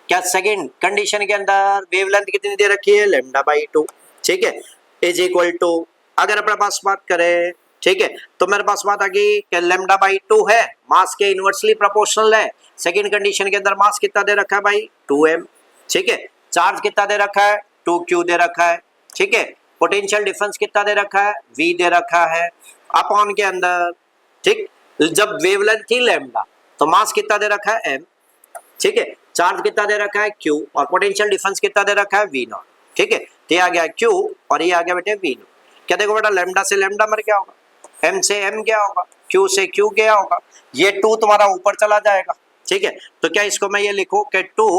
क्या सेकंड कंडीशन के अंदर वेवलेंथ कितनी दे रखी है λ/2, ठीक है, इज इक्वल टू, अगर अपने पास बात करें, ठीक है, तो मेरे पास बात आ गई कि λ/2 है, मास के इनवर्सली प्रोपोर्शनल है, सेकंड कंडीशन के अंदर मास कितना दे रखा है भाई 2m, ठीक है, चार्ज कितना दे रखा है 2q दे रखा है, ठीक है, पोटेंशियल डिफरेंस कितना दे रखा है v दे रखा है, अपॉन के अंदर, ठीक, जब वेवलेंथ थी लैम्डा तो मास कितना दे रखा है m, ठीक है, चार्ज कितना दे रखा है q और पोटेंशियल डिफरेंस कितना दे रखा है v नॉट, ठीक है, तो ये आ गया q और ये आ गया बेटे v नॉट। क्या देखो बेटा लैम्डा से लैम्डा मर गया होगा, m से m गया होगा, q से q गया होगा, ये 2 तुम्हारा ऊपर चला जाएगा, ठीक है, तो क्या इसको मैं ये लिखूं कि 2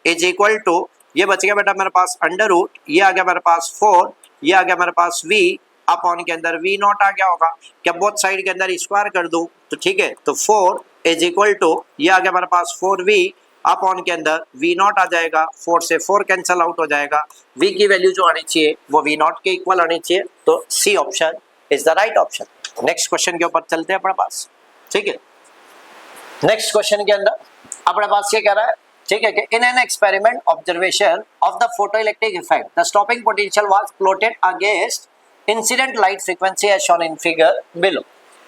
इज इक्वल टू, ये बच गया बेटा मेरे पास √, ये आ गया मेरे पास 4, ये आ गया मेरे पास v अपॉन के अंदर v नॉट आ गया होगा, क्या बोथ साइड के अंदर स्क्वायर कर दूं तो ठीक है, तो 4 इज इक्वल टू, ये आ गया मेरे पास 4v अपॉन के अंदर v नॉट आ जाएगा, 4 से 4 कैंसिल आउट हो जाएगा, v की वैल्यू जो आनी चाहिए वो v नॉट के इक्वल आनी चाहिए, तो C option is the right option. Next question के ऊपर चलते हैं अपने पास, ठीक है, नेक्स्ट क्वेश्चन के अंदर अपने पास ये कह रहा है, ठीक है, कि in an experiment observation of the photoelectric effect the stopping potential was plotted against incident light frequency as shown in figure below,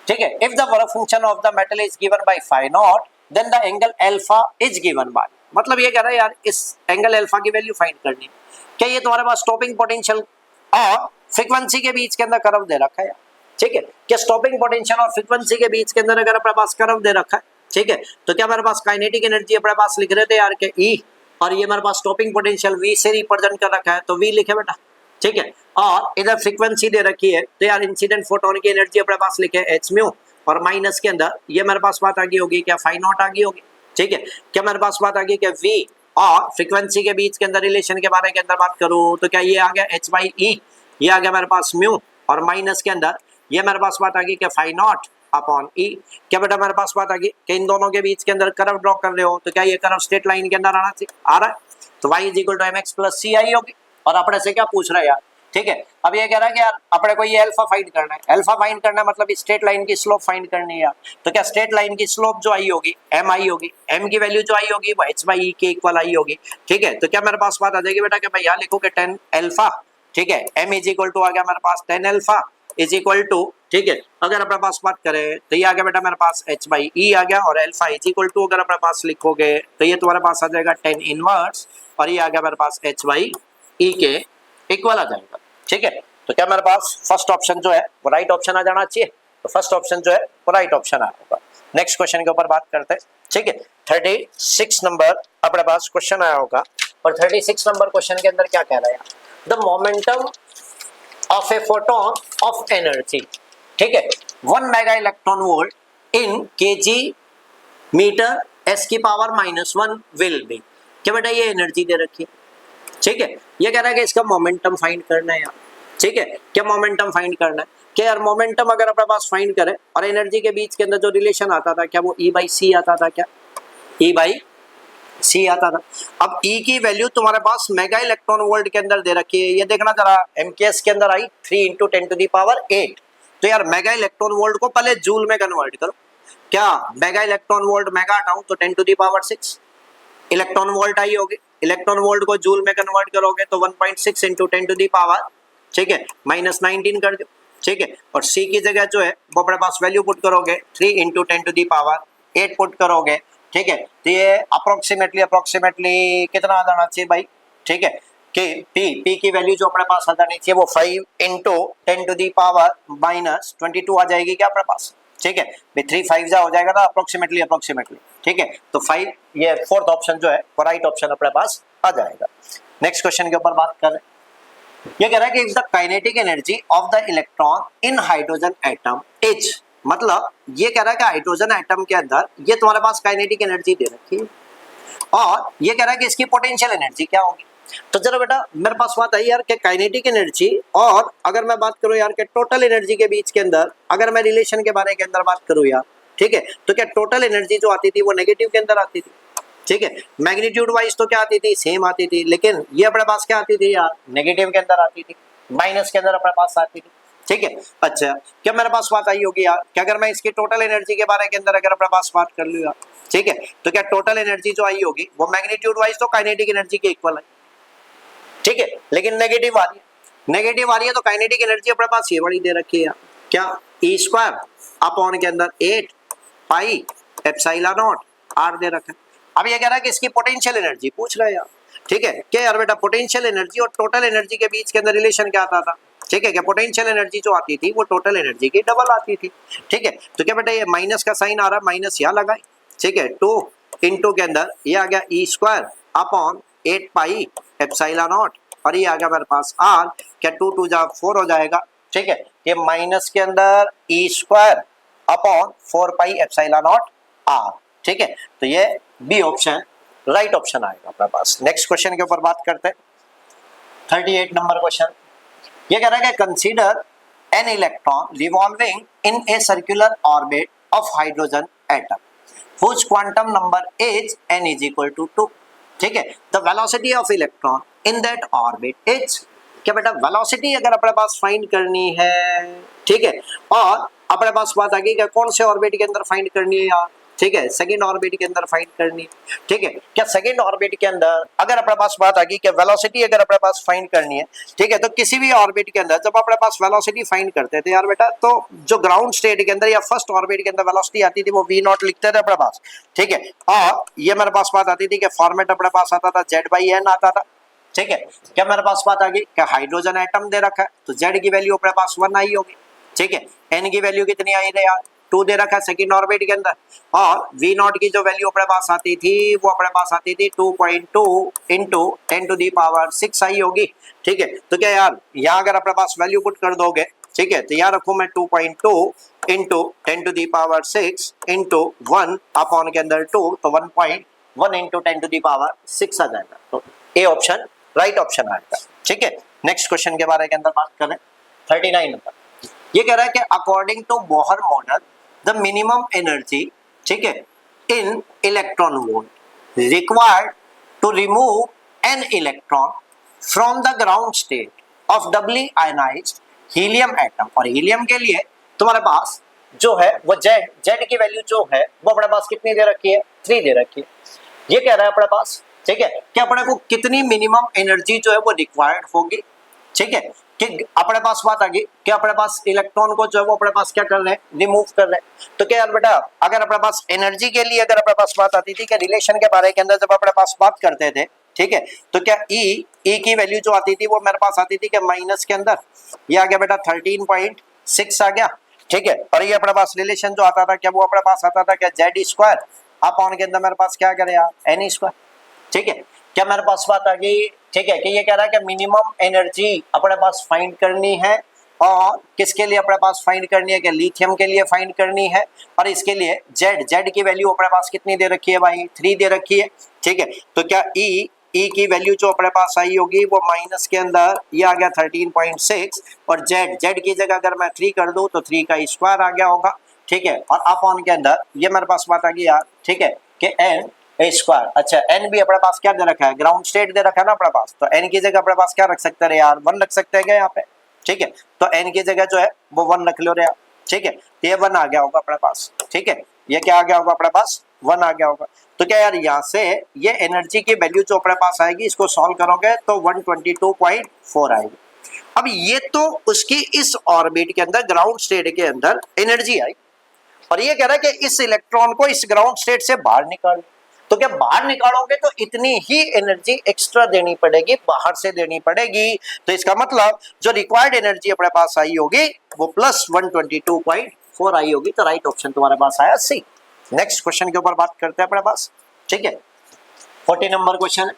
ठीक है, if the work function of the metal is given by phi naught then the angle alpha is given by, मतलब ये कह रहा है यार इस angle alpha की वैल्यू फाइंड करनी है, क्या ये तुम्हारे पास स्टॉपिंग पोटेंशियल और फ्रीक्वेंसी के बीच के अंदर कर्व दे रखा है, ठीक है, क्या स्टॉपिंग पोटेंशियल और फ्रीक्वेंसी के बीच के अंदर अगर अपने पास कर्व दे रखा है, ठीक है, तो क्या मेरे पास काइनेटिक एनर्जी अपने पास लिख रहे थे यार के E और ये मेरे पास स्टॉपिंग पोटेंशियल V से रिप्रेजेंट कर रखा है तो V लिखे बेटा, ठीक है, और इधर फ्रीक्वेंसी दे रखी है तो यार इंसिडेंट फोटोन की एनर्जी अपने पास लिखे h म्यू, और माइनस के अंदर ये मेरे पास बात आ गई होगी क्या, फाई नॉट आ गई होगी। ठीक है, क्या मेरे पास बात आ गई क्या v और फ्रीक्वेंसी के बीच के अंदर रिलेशन के बारे के अंदर बात करूं तो क्या ये आ गया h बाई ई, ये आ गया मेरे पास म्यू, और माइनस के अंदर ये मेरे पास बात आ गई क्या, फाई नॉट अपॉन ई। क्या बेटा मेरे पास बात आ गई कि इन दोनों के बीच के अंदर कर्व ड्रॉ कर रहे हो तो क्या ये कर्व स्ट्रेट लाइन के अंदर आना चाहिए, आ रहा है, तो y is equal to M X plus C आई होगी। और अपने से क्या पूछ रहा है यार, ठीक है, अब ये कह रहा है कि यार अपने को ये अल्फा फाइंड करना है, अल्फा फाइंड करना है मतलब स्ट्रेट लाइन की स्लोप फाइंड करनी है यार। तो क्या स्ट्रेट लाइन की स्लोप जो आई होगी एम आई होगी, एम की वैल्यू जो आई होगी वो एच बाई ई के इक्वल आई होगी। ठीक है, तो क्या मेरे पास बात आ जाएगी बेटा कि मैं यहाँ लिखूँ कि 10 अल्फा, ठीक है, एम इज इक्वल टू आ गया मेरे पास 10 अल्फा इज इक्वल टू, ठीक है, अगर अपने पास बात करें तो ये आ गया बेटा मेरे पास एच बाई ई आ गया, और अल्फा इज इक्वल टू अगर अपने पास लिखोगे तो ये तुम्हारे पास आ जाएगा 10 इनवर्स, और ये आ गया मेरे पास एच बाई ई के इक्वल आ जाएगा। ठीक है, तो क्या मेरे पास फर्स्ट ऑप्शन जो है वो राइट ऑप्शन आ जाना चाहिए, तो फर्स्ट ऑप्शन जो है वो राइट ऑप्शन आया होगा। नेक्स्ट क्वेश्चन के ऊपर बात करते हैं। ठीक है, 36 नंबर अपने पास क्वेश्चन आया होगा, और 36 नंबर क्वेश्चन के अंदर क्या कह रहा है, the momentum of a photon of energy, ठीक है, 1 मेगा इलेक्ट्रॉन वोल्ट इन केजी मीटर एस की पावर -1 विल बी। क्या बेटा ये एनर्जी दे रखी है, ठीक है, ये कह रहा है कि इसका मोमेंटम फाइंड करना है यार। ठीक है, क्या मोमेंटम फाइंड करना है, क्या यार मोमेंटम अगर अपने पास फाइंड करें और एनर्जी के बीच के अंदर जो रिलेशन आता था क्या वो E बाई सी आता था, क्या E बाई सी आता था। अब E की वैल्यू तुम्हारे पास मेगा इलेक्ट्रॉन वोल्ट के अंदर दे रखी है, ये देखना जरा, MKS के अंदर आई 3 × 10⁸ तो यार मेगा इलेक्ट्रॉन वोल्ट को पहले जूल में कन्वर्ट करो, क्या मेगा इलेक्ट्रॉन वोल्ट मेगा हटाऊं तो 10⁻6 इलेक्ट्रॉन वोल्ट आई होगी, इलेक्ट्रॉन वोल्ट को जूल में कन्वर्ट करोगे तो 1.6 × 10⁻, ठीक है, -19 कर दो। ठीक है, और C की जगह जो है वो अपने पास वैल्यू पुट करोगे 3 × 10⁸ पुट करोगे। ठीक है, तो ये अप्रोक्सीमेटली कितना आ जाना चाहिए भाई, ठीक है, कि P की वैल्यू जो अपने पास आ जानी चाहिए वो 5 × 10⁻22 आ जाएगी क्या अपने पास। ठीक है, 3 5 जा हो जाएगा ना अप्रोक्सीमेटली, ठीक है, तो 5 ये फोर्थ ऑप्शन जो है वो राइट ऑप्शन अपने पास आ जाएगा। नेक्स्ट क्वेश्चन के ऊपर बात कर रहे हैं, ये कह रहा है कि if the kinetic energy of the electron in hydrogen atom is, मतलब ये कह रहा है कि हाइड्रोजन एटम के अंदर ये तुम्हारे पास काइनेटिक एनर्जी दे रखी है, और ये कह रहा है कि इसकी पोटेंशियल एनर्जी क्या होगी। तो जरा बेटा मेरे पास बात आई यार कि काइनेटिक एनर्जी, और अगर मैं बात करूं यार कि टोटल एनर्जी के बीच के अंदर अगर मैं रिलेशन के बारे के अंदर बात करूं यार, ठीक है, तो क्या टोटल एनर्जी जो आती थी वो नेगेटिव के अंदर आती थी। ठीक है, मैग्नीट्यूड वाइज तो क्या आती थी, सेम आती थी, लेकिन ये अपने पास क्या आती थी यार, नेगेटिव के अंदर आती थी, माइनस के अंदर अपने पास आती थी। ठीक है, अच्छा क्या मेरे पास बात आई होगी यार कि अगर मैं इसकी टोटल एनर्जी के बारे के अंदर अगर अपने पास बात कर लूँ यार, ठीक है, तो क्या टोटल एनर्जी जो आई होगी वो मैग्नीट्यूड वाइज तो काइनेटिक एनर्जी के इक्वल है, ठीक है, लेकिन नेगेटिव आ रही है तो काइनेटिक एनर्जी अपने पास ये वाली दे रखी है यार, क्या E² अपॉन के अंदर 8 पाई एप्सिलॉन नॉट R दे रखा है। अब ये कह रहा है कि इसकी पोटेंशियल एनर्जी पूछ रहा है यार, ठीक है, क्या यार बेटा पोटेंशियल एनर्जी और टोटल एनर्जी के बीच के अंदर रिलेशन क्या आता था, ठीक है, क्या पोटेंशियल एनर्जी जो आती थी वो टोटल एनर्जी की डबल आती थी। ठीक है, तो क्या बेटा ये माइनस का साइन आ रहा है, माइनस यहाँ लगाए, ठीक है, 2 × के अंदर ये आ गया E² upon 8 pi epsilon not, और ये आ गया मेरे पास R, क्या 2 2 जा 4 हो जाएगा। ठीक है, ये माइनस के अंदर E² upon 4 pi epsilon not R। ठीक है, तो ये बी ऑप्शन राइट ऑप्शन आएगा अपने पास। नेक्स्ट क्वेश्चन के ऊपर बात करते हैं, 38 नंबर क्वेश्चन, ये कह रहा है कि consider an electron revolving in a circular orbit of hydrogen atom whose quantum number is n is equal to 2। ठीक है, the velocity of electron in that orbit is, क्या बेटा वेलोसिटी अगर अपने पास फाइंड करनी है, ठीक है, और अपने पास बात आ गई कि कौन से ऑर्बिट के अंदर फाइंड करनी है यार, ठीक है, सेकंड ऑर्बिट के अंदर फाइंड करनी है। ठीक है, क्या सेकंड ऑर्बिट के अंदर अगर अपने पास बात आ गई कि वेलोसिटी अगर अपने पास फाइंड करनी है, ठीक है, तो किसी भी ऑर्बिट के अंदर जब अपने पास वेलोसिटी फाइंड करते थे यार बेटा, तो जो ग्राउंड स्टेट के अंदर या फर्स्ट ऑर्बिट के अंदर वेलोसिटी आती थी वो v0 लिखते थे अपने पास। ठीक है, और ये मेरे पास बात आती थी कि फॉर्मेट अपने पास आता था z/n आता था। ठीक है, क्या मेरे पास बात आ गई कि हाइड्रोजन एटम दे रखा है तो z की वैल्यू अपने पास 1 आई होगी। ठीक है, n की वैल्यू कितनी आई थे यार, 2 दे रखा है सेकंड ऑर्बिट के अंदर, और v0 की जो वैल्यू अपने पास आती थी वो अपने पास आती थी 2.2 × 10⁻6 आई होगी। ठीक है, तो क्या यार यहाँ अगर अपने पास वैल्यू पुट कर दोगे, ठीक है, तो यहाँ रखूँ मैं 2.2 इंटू 10⁻6 इंटू 1 अपॉन के अंदर 2, तो 1.1 इंटू 10⁻6 आ जाएगा। तो ए ऑप्शन राइट ऑप्शन आएगा। ठीक है, नेक्स्ट क्वेश्चन के बारे के अंदर बात करें 39 नंबर। ये कह रहा है कि according to Bohr model the minimum energy, ठीक है, in electron volt required to remove an electron from the ground state of doubly ionized helium atom. और हीलियम के लिए तुम्हारे पास जो है वो जेड की वैल्यू जो है वो अपने पास कितनी दे रखी है, 3 दे रखी है। ये कह रहा है अपने पास, ठीक है, कि अपने को कितनी मिनिमम एनर्जी जो है वो रिक्वायर्ड होगी। ठीक है, कि अपने पास बात आ गई कि अपने पास इलेक्ट्रॉन को जो है वो अपने पास क्या कर रहे हैं, रिमूव कर रहे हैं। तो क्या यार बेटा, अगर अपने पास एनर्जी के लिए अगर अपने पास बात आती थी कि रिलेशन के बारे के अंदर जब अपने पास बात करते थे, ठीक है, तो क्या ई की वैल्यू जो आती थी वो मेरे पास आती थी कि माइनस के अंदर, ये आ गया बेटा 13.6 आ गया। ठीक है, और ये अपने पास रिलेशन जो आता था क्या, वो अपने पास आता था क्या, जेड स्क्वायर अपॉन के अंदर मेरे पास क्या करे यार, एन स्क्वायर। ठीक है, क्या मेरे पास बात आ गई। ठीक है, कि ये कह रहा है कि मिनिमम एनर्जी अपने पास फाइंड करनी है, और किसके लिए अपने पास फाइंड करनी है, कि लिथियम के लिए फाइंड करनी है। और इसके लिए जेड की वैल्यू अपने पास कितनी दे रखी है भाई, 3 दे रखी है। ठीक है, तो क्या ई की वैल्यू जो अपने पास आई होगी वो माइनस के अंदर ये आ गया 13.6, और जेड की जगह अगर मैं 3 कर दूं तो 3 का स्क्वायर आ गया होगा। ठीक है, और अपॉन के अंदर ये मेरे पास बात आ गई यार, ठीक है, कि एन स्क्वायर। अच्छा, एन भी अपने पास क्या दे रखा है, ग्राउंड स्टेट दे रखा है ना अपने पास, तो एन की जगह अपने पास क्या रख सकते हैं यार, 1 रख सकते हैं क्या यहाँ पे। ठीक है, तो एन की जगह जो है वो 1 रख लो रे यार। ठीक है, तो ये 1 आ गया होगा अपने पास। ठीक है, ये क्या आ गया होगा अपने पास, 1 आ गया होगा। तो क्या यार, यहाँ से ये एनर्जी की वैल्यू जो अपने पास आएगी, इसको सॉल्व करोगे तो 122.4 आएगी। अब ये तो उसकी इस ऑर्बिट के अंदर ग्राउंड स्टेट के अंदर एनर्जी आई, और ये कह रहा है कि इस इलेक्ट्रॉन को इस ग्राउंड स्टेट से बाहर निकालो। तो क्या बाहर निकालोगे तो इतनी ही एनर्जी एक्स्ट्रा देनी पड़ेगी, बाहर से देनी पड़ेगी। तो इसका मतलब जो रिक्वायर्ड एनर्जी अपने पास आई होगी वो प्लस 122.4 आई होगी। तो राइट ऑप्शन तुम्हारे पास आया सी। नेक्स्ट क्वेश्चन के ऊपर बात करते हैं अपने पास। ठीक है, 40 नंबर क्वेश्चन है।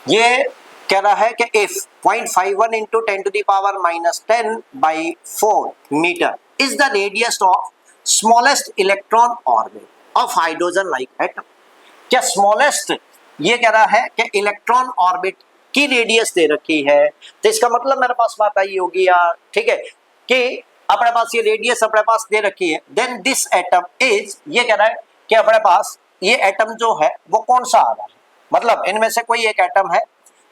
ये कह रहा है कि if 0.51 into 10⁻10/4 metre is the radius of smallest electron orbit of hydrogen like atom. क्या स्मॉलेस्ट, ये कह रहा है कि इलेक्ट्रॉन ऑर्बिट की रेडियस दे रखी है, तो इसका मतलब मेरे पास बात आई होगी यार, ठीक है, कि अपने पास ये रेडियस अपने पास दे रखी है। देन दिस एटम इज, ये कह रहा है कि अपने पास ये एटम जो है वो कौन सा आ रहा है, मतलब इनमें से कोई एक एटम है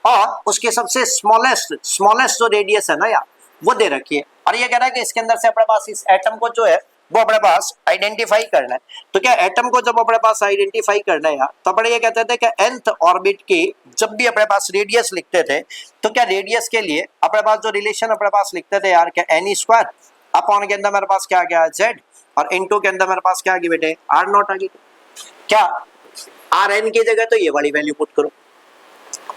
और उसके सबसे स्मॉलेस्ट जो रेडियस है ना यार वो दे रखी है। और ये कह रहा है कि इसके अंदर से अपने पास इस एटम को जो है वो अपने पास आइडेंटिफाई करना है। तो क्या एटम को जब अपने पास आइडेंटिफाई करना है यार, तो अपने ये कहते थे कि nth ऑर्बिट की जब भी अपने पास रेडियस लिखते थे, तो क्या रेडियस के लिए अपने पास जो रिलेशन अपने पास लिखते थे यार, क्या एन स्क्वायर अपॉन के अंदर मेरे पास क्या आ गया जेड, और इनटू के अंदर मेरे पास क्या आ गई बेटे, आर नॉट आ गई। क्या आर एन की जगह तो ये वाली वैल्यू पुट करो।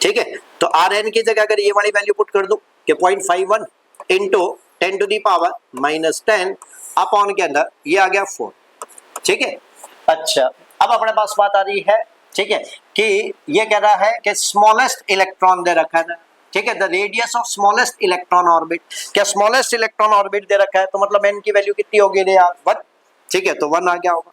ठीक है, तो आर एन की जगह अगर ये वाली वैल्यू पुट कर दो कि 0.51 इंटू 10⁻10 अपॉन के अंदर ये आ गया 4। ठीक है, अच्छा अब अपने पास बात आ रही है, ठीक है, कि ये कह रहा है कि स्मॉलेस्ट इलेक्ट्रॉन दे रखा है। ठीक है, the radius of smallest electron orbit, क्या स्मॉलेस्ट इलेक्ट्रॉन ऑर्बिट दे रखा है, तो मतलब एन की वैल्यू कितनी होगी रे यार, 1। ठीक है, तो 1 आ गया होगा।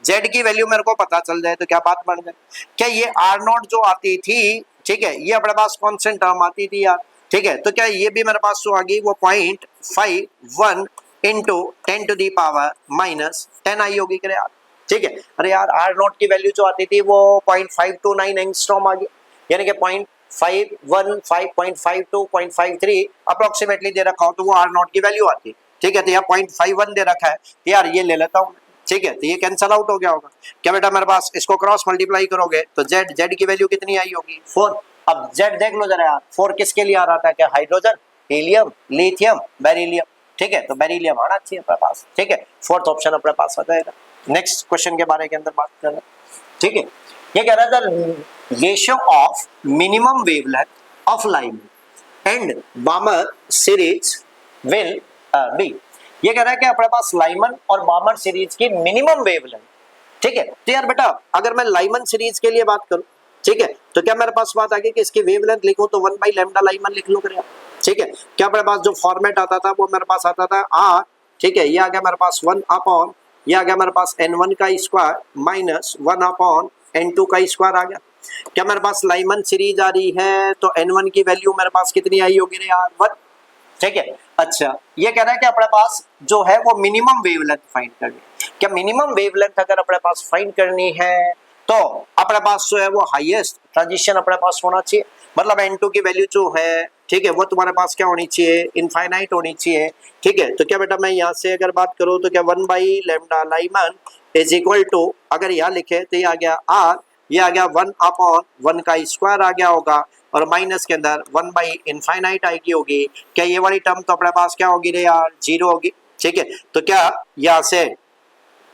जेड की वैल्यू मेरे को पता चल जाए तो क्या बात बन जाए, क्या ये आर नॉट जो आती थी, ठीक है, ये अपने पास कांस्टेंट टर्म आती थी यार। ठीक है, तो क्या ये भी मेरे पास जो आ गई वो 0.51 इंटू 10⁻10 आई होगी क्या यार। ठीक है, अरे यार आर नॉट की वैल्यू जो आती थी वो 0.529 एंगस्ट्रॉम आ गई, यानी कि 0.515 0.52 0.53 अप्रोक्सीमेटली दे रखा हो तो वो आर नॉट की वैल्यू आती है। ठीक है, तो यहाँ 0.51 दे रखा है, तो यार ये ले लेता हूँ। ठीक है, तो ये कैंसल आउट हो गया होगा। क्या बेटा मेरे पास इसको क्रॉस मल्टीप्लाई करोगे तो जेड की वैल्यू कितनी आई होगी, 4। अब जेड देख लो जरा यार, 4 किसके लिए आ रहा था, क्या हाइड्रोजन, हीलियम, लिथियम, बेरिलियम। ठीक है, तो बेरिलियम आना चाहिए अपने पास। ठीक है, 4th ऑप्शन अपने पास आ जाएगा। नेक्स्ट क्वेश्चन के बारे के अंदर बात करना। ठीक है, ये कह रहा था ratio of minimum wavelength of light and बामर series will be. ये कह रहा है कि अपने पास लाइमन और बामर सीरीज की मिनिमम वेवलेंथ। ठीक है, तो यार बेटा अगर मैं लाइमन सीरीज के लिए बात करूं, ठीक है, तो क्या मेरे पास बात आ गई कि इसकी वेवलेंथ लिखूं तो 1/λ लाइमन लिख लो कर। ठीक है, क्या मेरे पास जो फॉर्मेट आता था वो मेरे पास आता था आर, ठीक है, ये आ गया मेरे पास 1 अपॉन, ये आ गया मेरे पास n1 का स्क्वायर माइनस 1 अपॉन n2 का स्क्वायर आ गया। क्या मेरे पास लाइमन सीरीज आ रही है, तो n1 की वैल्यू मेरे पास कितनी आई होगी रे यार, 1। ठीक है, अच्छा ये कह रहा है कि अपने पास जो है वो मिनिमम वेवलेंथ फाइंड करनी है। क्या मिनिमम वेवलेंथ अगर अपने पास फाइंड करनी है तो अपने पास जो है वो हाईएस्ट ट्रांजिशन अपने पास होना चाहिए, मतलब n2 की वैल्यू जो है, ठीक है, वो तुम्हारे पास क्या होनी चाहिए, इनफाइनाइट होनी चाहिए। ठीक है, तो क्या बेटा मैं यहाँ से अगर बात करूँ तो क्या 1 by lambda Lyman is equal to, अगर यहाँ लिखे तो ये आ गया r, ये आ गया 1 अपॉन 1 का स्क्वायर आ गया होगा, और माइनस के अंदर 1 बाई इनफाइनाइट आएगी होगी। क्या ये वाली टर्म तो अपने पास क्या होगी रे यार, 0 होगी। ठीक है, तो क्या यहाँ से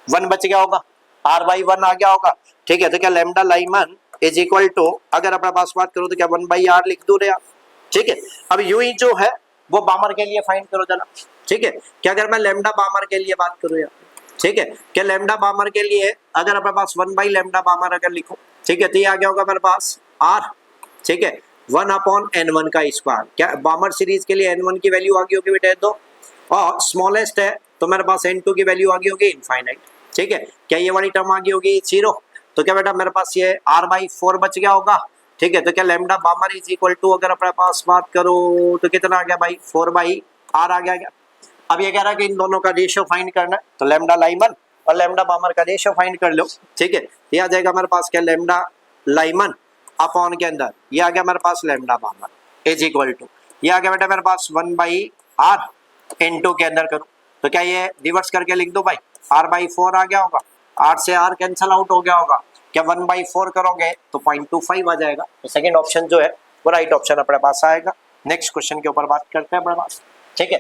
1 बच गया होगा, r बाई 1 आ गया होगा। ठीक है, तो क्या lambda Lyman is equal to, अगर अपने पास बात करो तो क्या 1 बाई r लिख दूं रे यार। ठीक है, अब यूं ही जो है वो बामर के लिए फाइंड करो जरा। ठीक है, क्या अगर मैं लैम्डा बामर के लिए बात करूं यार, ठीक है, क्या लैम्डा बामर के लिए अगर अपने पास 1 बाई लैम्डा बामर अगर लिखो, ठीक है, तो ये आ गया होगा मेरे पास r, ठीक है, 1 अपॉन n1 का स्क्वायर। क्या बामर सीरीज के लिए n1 की वैल्यू आ गई होगी बेटा दो, और स्मॉलेस्ट है तो मेरे पास n2 की वैल्यू आ गई होगी इनफाइनाइट। ठीक है, क्या ये वाली टर्म आ गई होगी 0, तो क्या बेटा मेरे पास ये r बाई 4 बच गया होगा। ठीक है, तो क्या lambda Balmer is equal to, अगर अपने पास बात करो तो कितना आ गया भाई, 4 बाई r आ गया क्या। अब ये कह रहा है कि इन दोनों का रेशियो फाइंड करना है, तो लैम्डा लाइमन और लैम्डा बामर का रेशियो फाइंड कर लो। ठीक है, ये आ जाएगा मेरे पास क्या, लैम्डा लाइमन अपॉन के अंदर ये आ गया मेरे पास lambda Balmer is equal to, ये आ गया बेटा मेरे पास 1 बाई r इनटू के अंदर करूं तो क्या ये रिवर्स करके लिख दो भाई, r बाई 4 आ गया होगा, r से r कैंसिल आउट हो गया होगा। क्या 1 बाई 4 करोगे तो 0.25 आ जाएगा। तो सेकंड ऑप्शन जो है वो राइट ऑप्शन अपने पास आएगा। नेक्स्ट क्वेश्चन के ऊपर बात करते हैं अपने पास। ठीक है,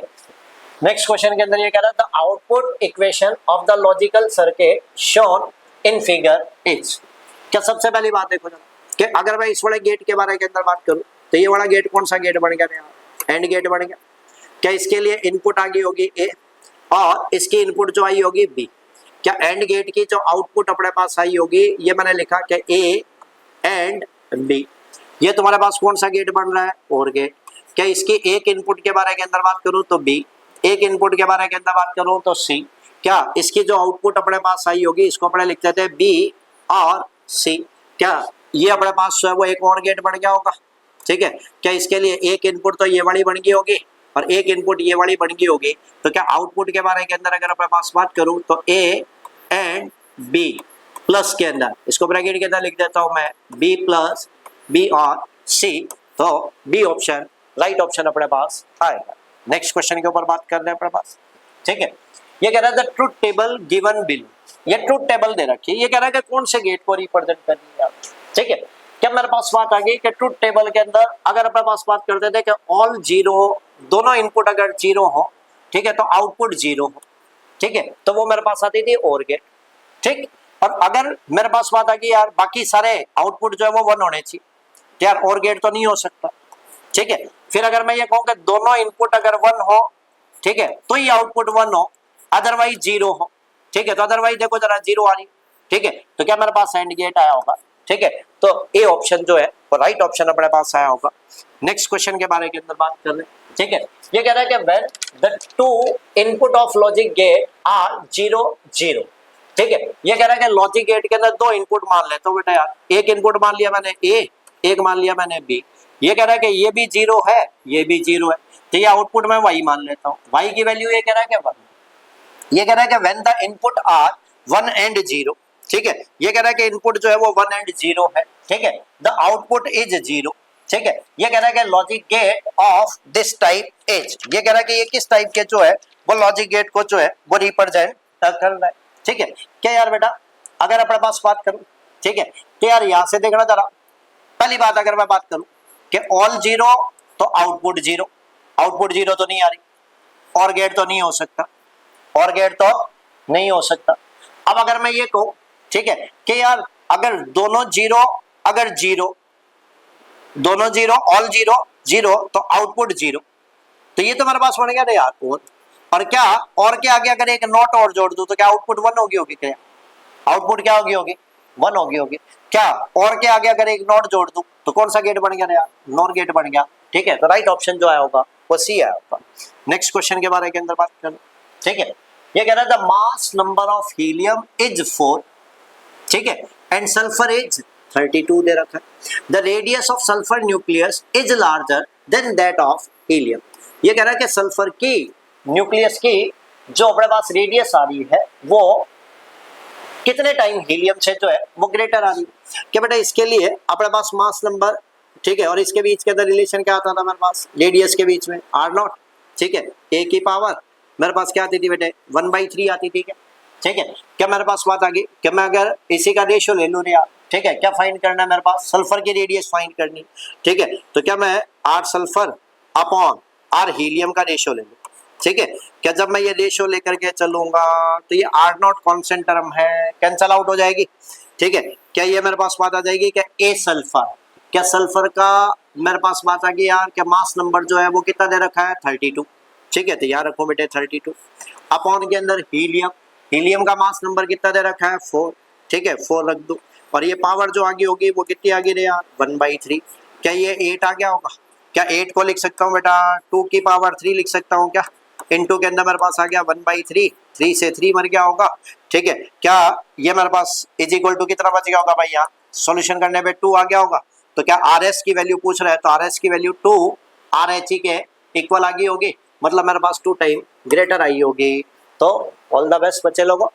नेक्स्ट क्वेश्चन के अंदर ये कह रहा था output equation of the logical circuit shown in figure is. क्या सबसे पहली बात देखो जरा कि अगर मैं इस वाले गेट के बारे के अंदर बात करूं तो ये वाला गेट कौन सा गेट बन गया, एंड गेट बन गया। क्या इसके लिए इनपुट आ गई होगी ए और इसकी इनपुट जो आई होगी बी। क्या एंड गेट की जो आउटपुट अपने पास आई होगी ये मैंने लिखा कि ए एंड बी। ये तुम्हारे पास कौन सा गेट बन रहा है, और गेट। क्या इसकी एक इनपुट के बारे के अंदर बात करूं तो बी, एक इनपुट के बारे के अंदर बात करूं तो सी। क्या इसकी जो आउटपुट अपने पास आई होगी इसको अपने लिख देते हैं बी और सी। क्या ये अपने पास जो है वो एक और गेट बन गया होगा। ठीक है, क्या इसके लिए एक इनपुट तो ये वाली बन गई होगी और एक इनपुट ये वाली बन गई होगी। तो क्या आउटपुट के बारे के अंदर अगर अपने पास बात करूं तो ए एंड बी प्लस के अंदर इसको ब्रैकेट के अंदर लिख देता हूं मैं बी प्लस बी और सी। तो बी ऑप्शन राइट ऑप्शन अपने पास आएगा। नेक्स्ट क्वेश्चन के ऊपर बात कर रहे हैं अपने पास। ठीक है, ये कह रहा है the truth table given below. ये ट्रुथ टेबल दे रखी है, ये कह रहा है कि कौन से गेट को रिप्रेजेंट करनी है। ठीक है, क्या मेरे पास बात आ गई कि ट्रुथ टेबल के अंदर अगर अपने पास बात करते थे कि ऑल जीरो, दोनों इनपुट अगर जीरो हो, ठीक है, तो आउटपुट जीरो हो। ठीक है, तो वो मेरे पास आती थी और गेट। ठीक, और अगर मेरे पास बात आ गई यार बाकी सारे आउटपुट जो है वो 1 होने चाहिए, यार और गेट तो नहीं हो सकता। ठीक है, फिर अगर मैं ये कहूं कि दोनों इनपुट अगर 1 हो, ठीक है, तो ये आउटपुट 1 हो, अदरवाइज 0 हो। ठीक है, तो अदरवाइज देखो जरा 0 आ रही। ठीक है, तो क्या मेरे पास एंड गेट आया होगा। ठीक है, तो ए ऑप्शन जो है वो राइट ऑप्शन अपने पास आया होगा। नेक्स्ट क्वेश्चन के बारे के अंदर बात कर रहे हैं। ठीक है, ये कह रहा है कि when the two input of logic gate are 0 0। ठीक है, ये कह रहा है कि लॉजिक गेट के अंदर दो इनपुट मान लेता हूं बेटा यार, एक इनपुट मान लिया मैंने ए, एक मान लिया मैंने बी। ये कह रहा है कि ये भी 0 है, ये भी 0 है, तो ये आउटपुट मैं y मान लेता हूं। y की वैल्यू ये कह रहा है कि 1। ये कह रहा है कि when the input are 1 and 0। ठीक है, ये कह रहा है कि इनपुट जो है वो 1 एंड 0 है। ठीक है, द आउटपुट इज 0। ठीक है, ये कह रहा है कि logic gate of this type is. ये कह रहा है कि ये किस टाइप के जो है वो लॉजिक गेट को जो है वो रिप्रेजेंट कर रहा है। ठीक है, क्या यार बेटा अगर अपने पास बात करूं, ठीक है, तो यार यहां से देखना जरा, पहली बात अगर मैं बात करूं कि ऑल 0 तो आउटपुट 0, आउटपुट 0 तो नहीं आ रही, और गेट तो नहीं हो सकता, और गेट तो नहीं हो सकता। अब अगर मैं ये कहूं, ठीक है, कि यार अगर दोनों 0, अगर 0 दोनों 0 ऑल 0 0 तो आउटपुट 0, तो ये तो मेरे पास बन गया ना यार और क्या, और क्या आगे अगर एक नॉट और जोड़ दूं तो क्या आउटपुट 1 होगी होगी, क्या आउटपुट क्या होगी होगी 1 होगी होगी। क्या और के आगे अगर एक नॉट जोड़ दूं तो कौन सा गेट बन गया यार, नॉर गेट बन गया। ठीक है, तो राइट ऑप्शन जो आया होगा वो सी आया होगा। नेक्स्ट क्वेश्चन के बारे के अंदर बात करें। ठीक है। ये कह रहा है the mass number of helium is 4, ठीक है, एंड सल्फर इज 32 दे रखा है। The radius of sulphur nucleus is larger than that of helium. ये कह रहा है कि सल्फर की न्यूक्लियस की जो अपने पास रेडियस आ रही है वो कितने टाइम हीलियम से जो है वो ग्रेटर आ रही है। कि बेटा इसके लिए अपने पास मास नंबर, ठीक है, और इसके बीच के अंदर रिलेशन क्या आता था मेरे पास, रेडियस के बीच में आर नॉट, ठीक है, ए की पावर मेरे पास क्या आती थी बेटे 1/3 आती थी क्या, ठीक है। क्या मेरे पास बात आ गई कि मैं अगर इसी का रेशियो ले लूँ यार, ठीक है, क्या फाइंड करना है मेरे पास, सल्फर की रेडियस फाइंड करनी, ठीक है। तो क्या मैं R sulphur upon R helium का रेशियो ले लूँ, ठीक है। क्या जब मैं ये रेशियो लेकर के चलूंगा तो ये आर नॉट कॉन्स्टेंट टर्म है, कैंसल आउट हो जाएगी, ठीक है। क्या ये मेरे पास बात आ जाएगी क्या ए सल्फर, क्या सल्फर का मेरे पास बात आ गई यार, क्या मास नंबर जो है वो कितना दे रखा है 32, ठीक है, तो याद रखो बेटे 32 अपॉन के अंदर हीलियम, हीलियम का मास नंबर कितना दे रखा है 4, ठीक है, 4 रख दो, और ये पावर जो आगे होगी वो कितनी आगे रे यार 1/3। क्या ये 8 आ गया होगा, क्या 8 को लिख सकता हूँ बेटा 2 की पावर 3 लिख सकता हूँ क्या, इनटू के अंदर मेरे पास आ गया 1/3, 3 से 3 मर गया होगा, ठीक है। क्या ये मेरे पास इज इक्वल टू कितना बच गया होगा भाई, यहाँ सॉल्यूशन करने पे 2 आ गया होगा। तो क्या आर एस की वैल्यू पूछ रहा है तो आर एस की वैल्यू 2 आर एच ई के इक्वल आ गई होगी, मतलब मेरे पास 2 टाइम ग्रेटर आई होगी। तो ऑल द बेस्ट बच्चे लोगों।